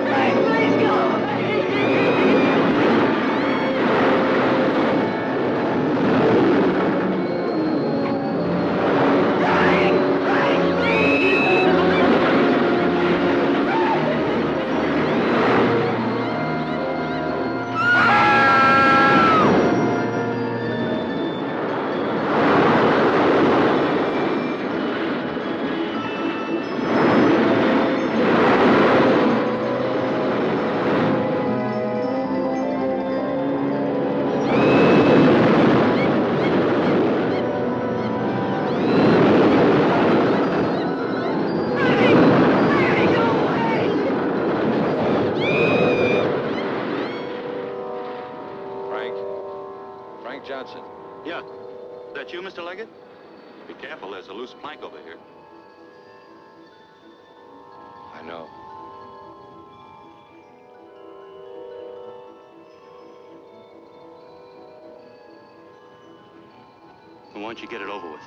[SPEAKER 22] Frank, please go!
[SPEAKER 3] you, Mr. Leggett? Be careful, there's a loose plank over here.
[SPEAKER 9] I know.
[SPEAKER 3] Why don't you get it over with?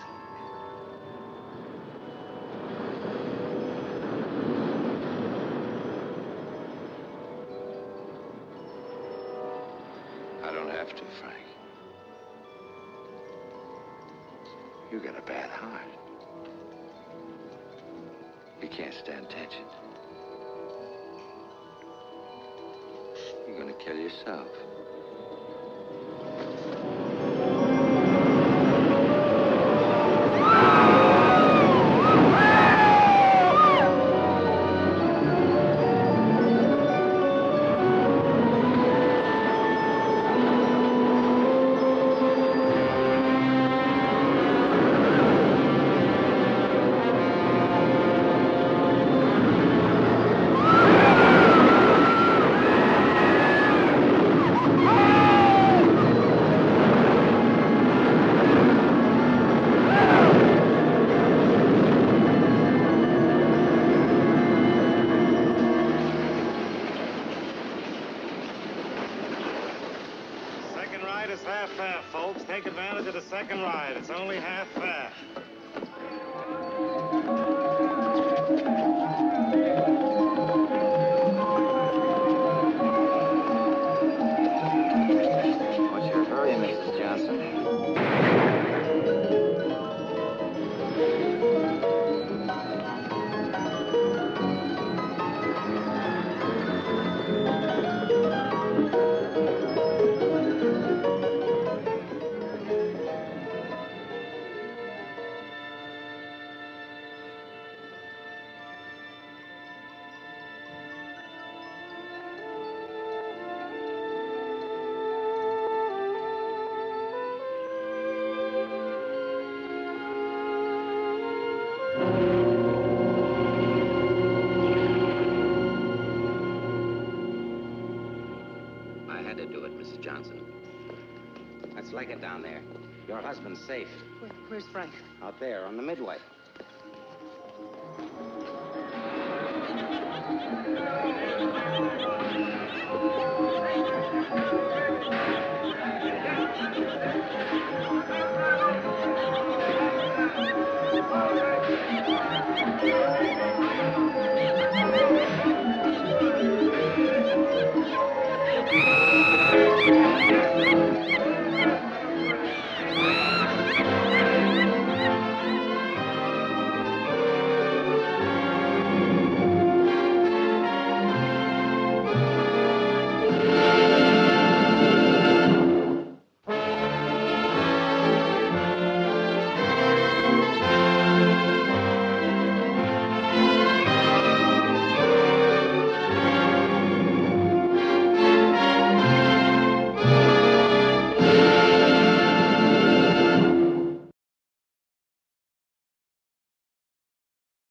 [SPEAKER 9] I don't have to, Frank. You got a bad heart. You can't stand tension. You're gonna kill yourself.
[SPEAKER 8] Take advantage of the second ride. It's only half fare.
[SPEAKER 7] What's your hurry, Mrs. Johnson?
[SPEAKER 5] Johnson. That's Leggett down there. Your husband's safe.
[SPEAKER 4] Where's Frank?
[SPEAKER 5] Out there on the midway.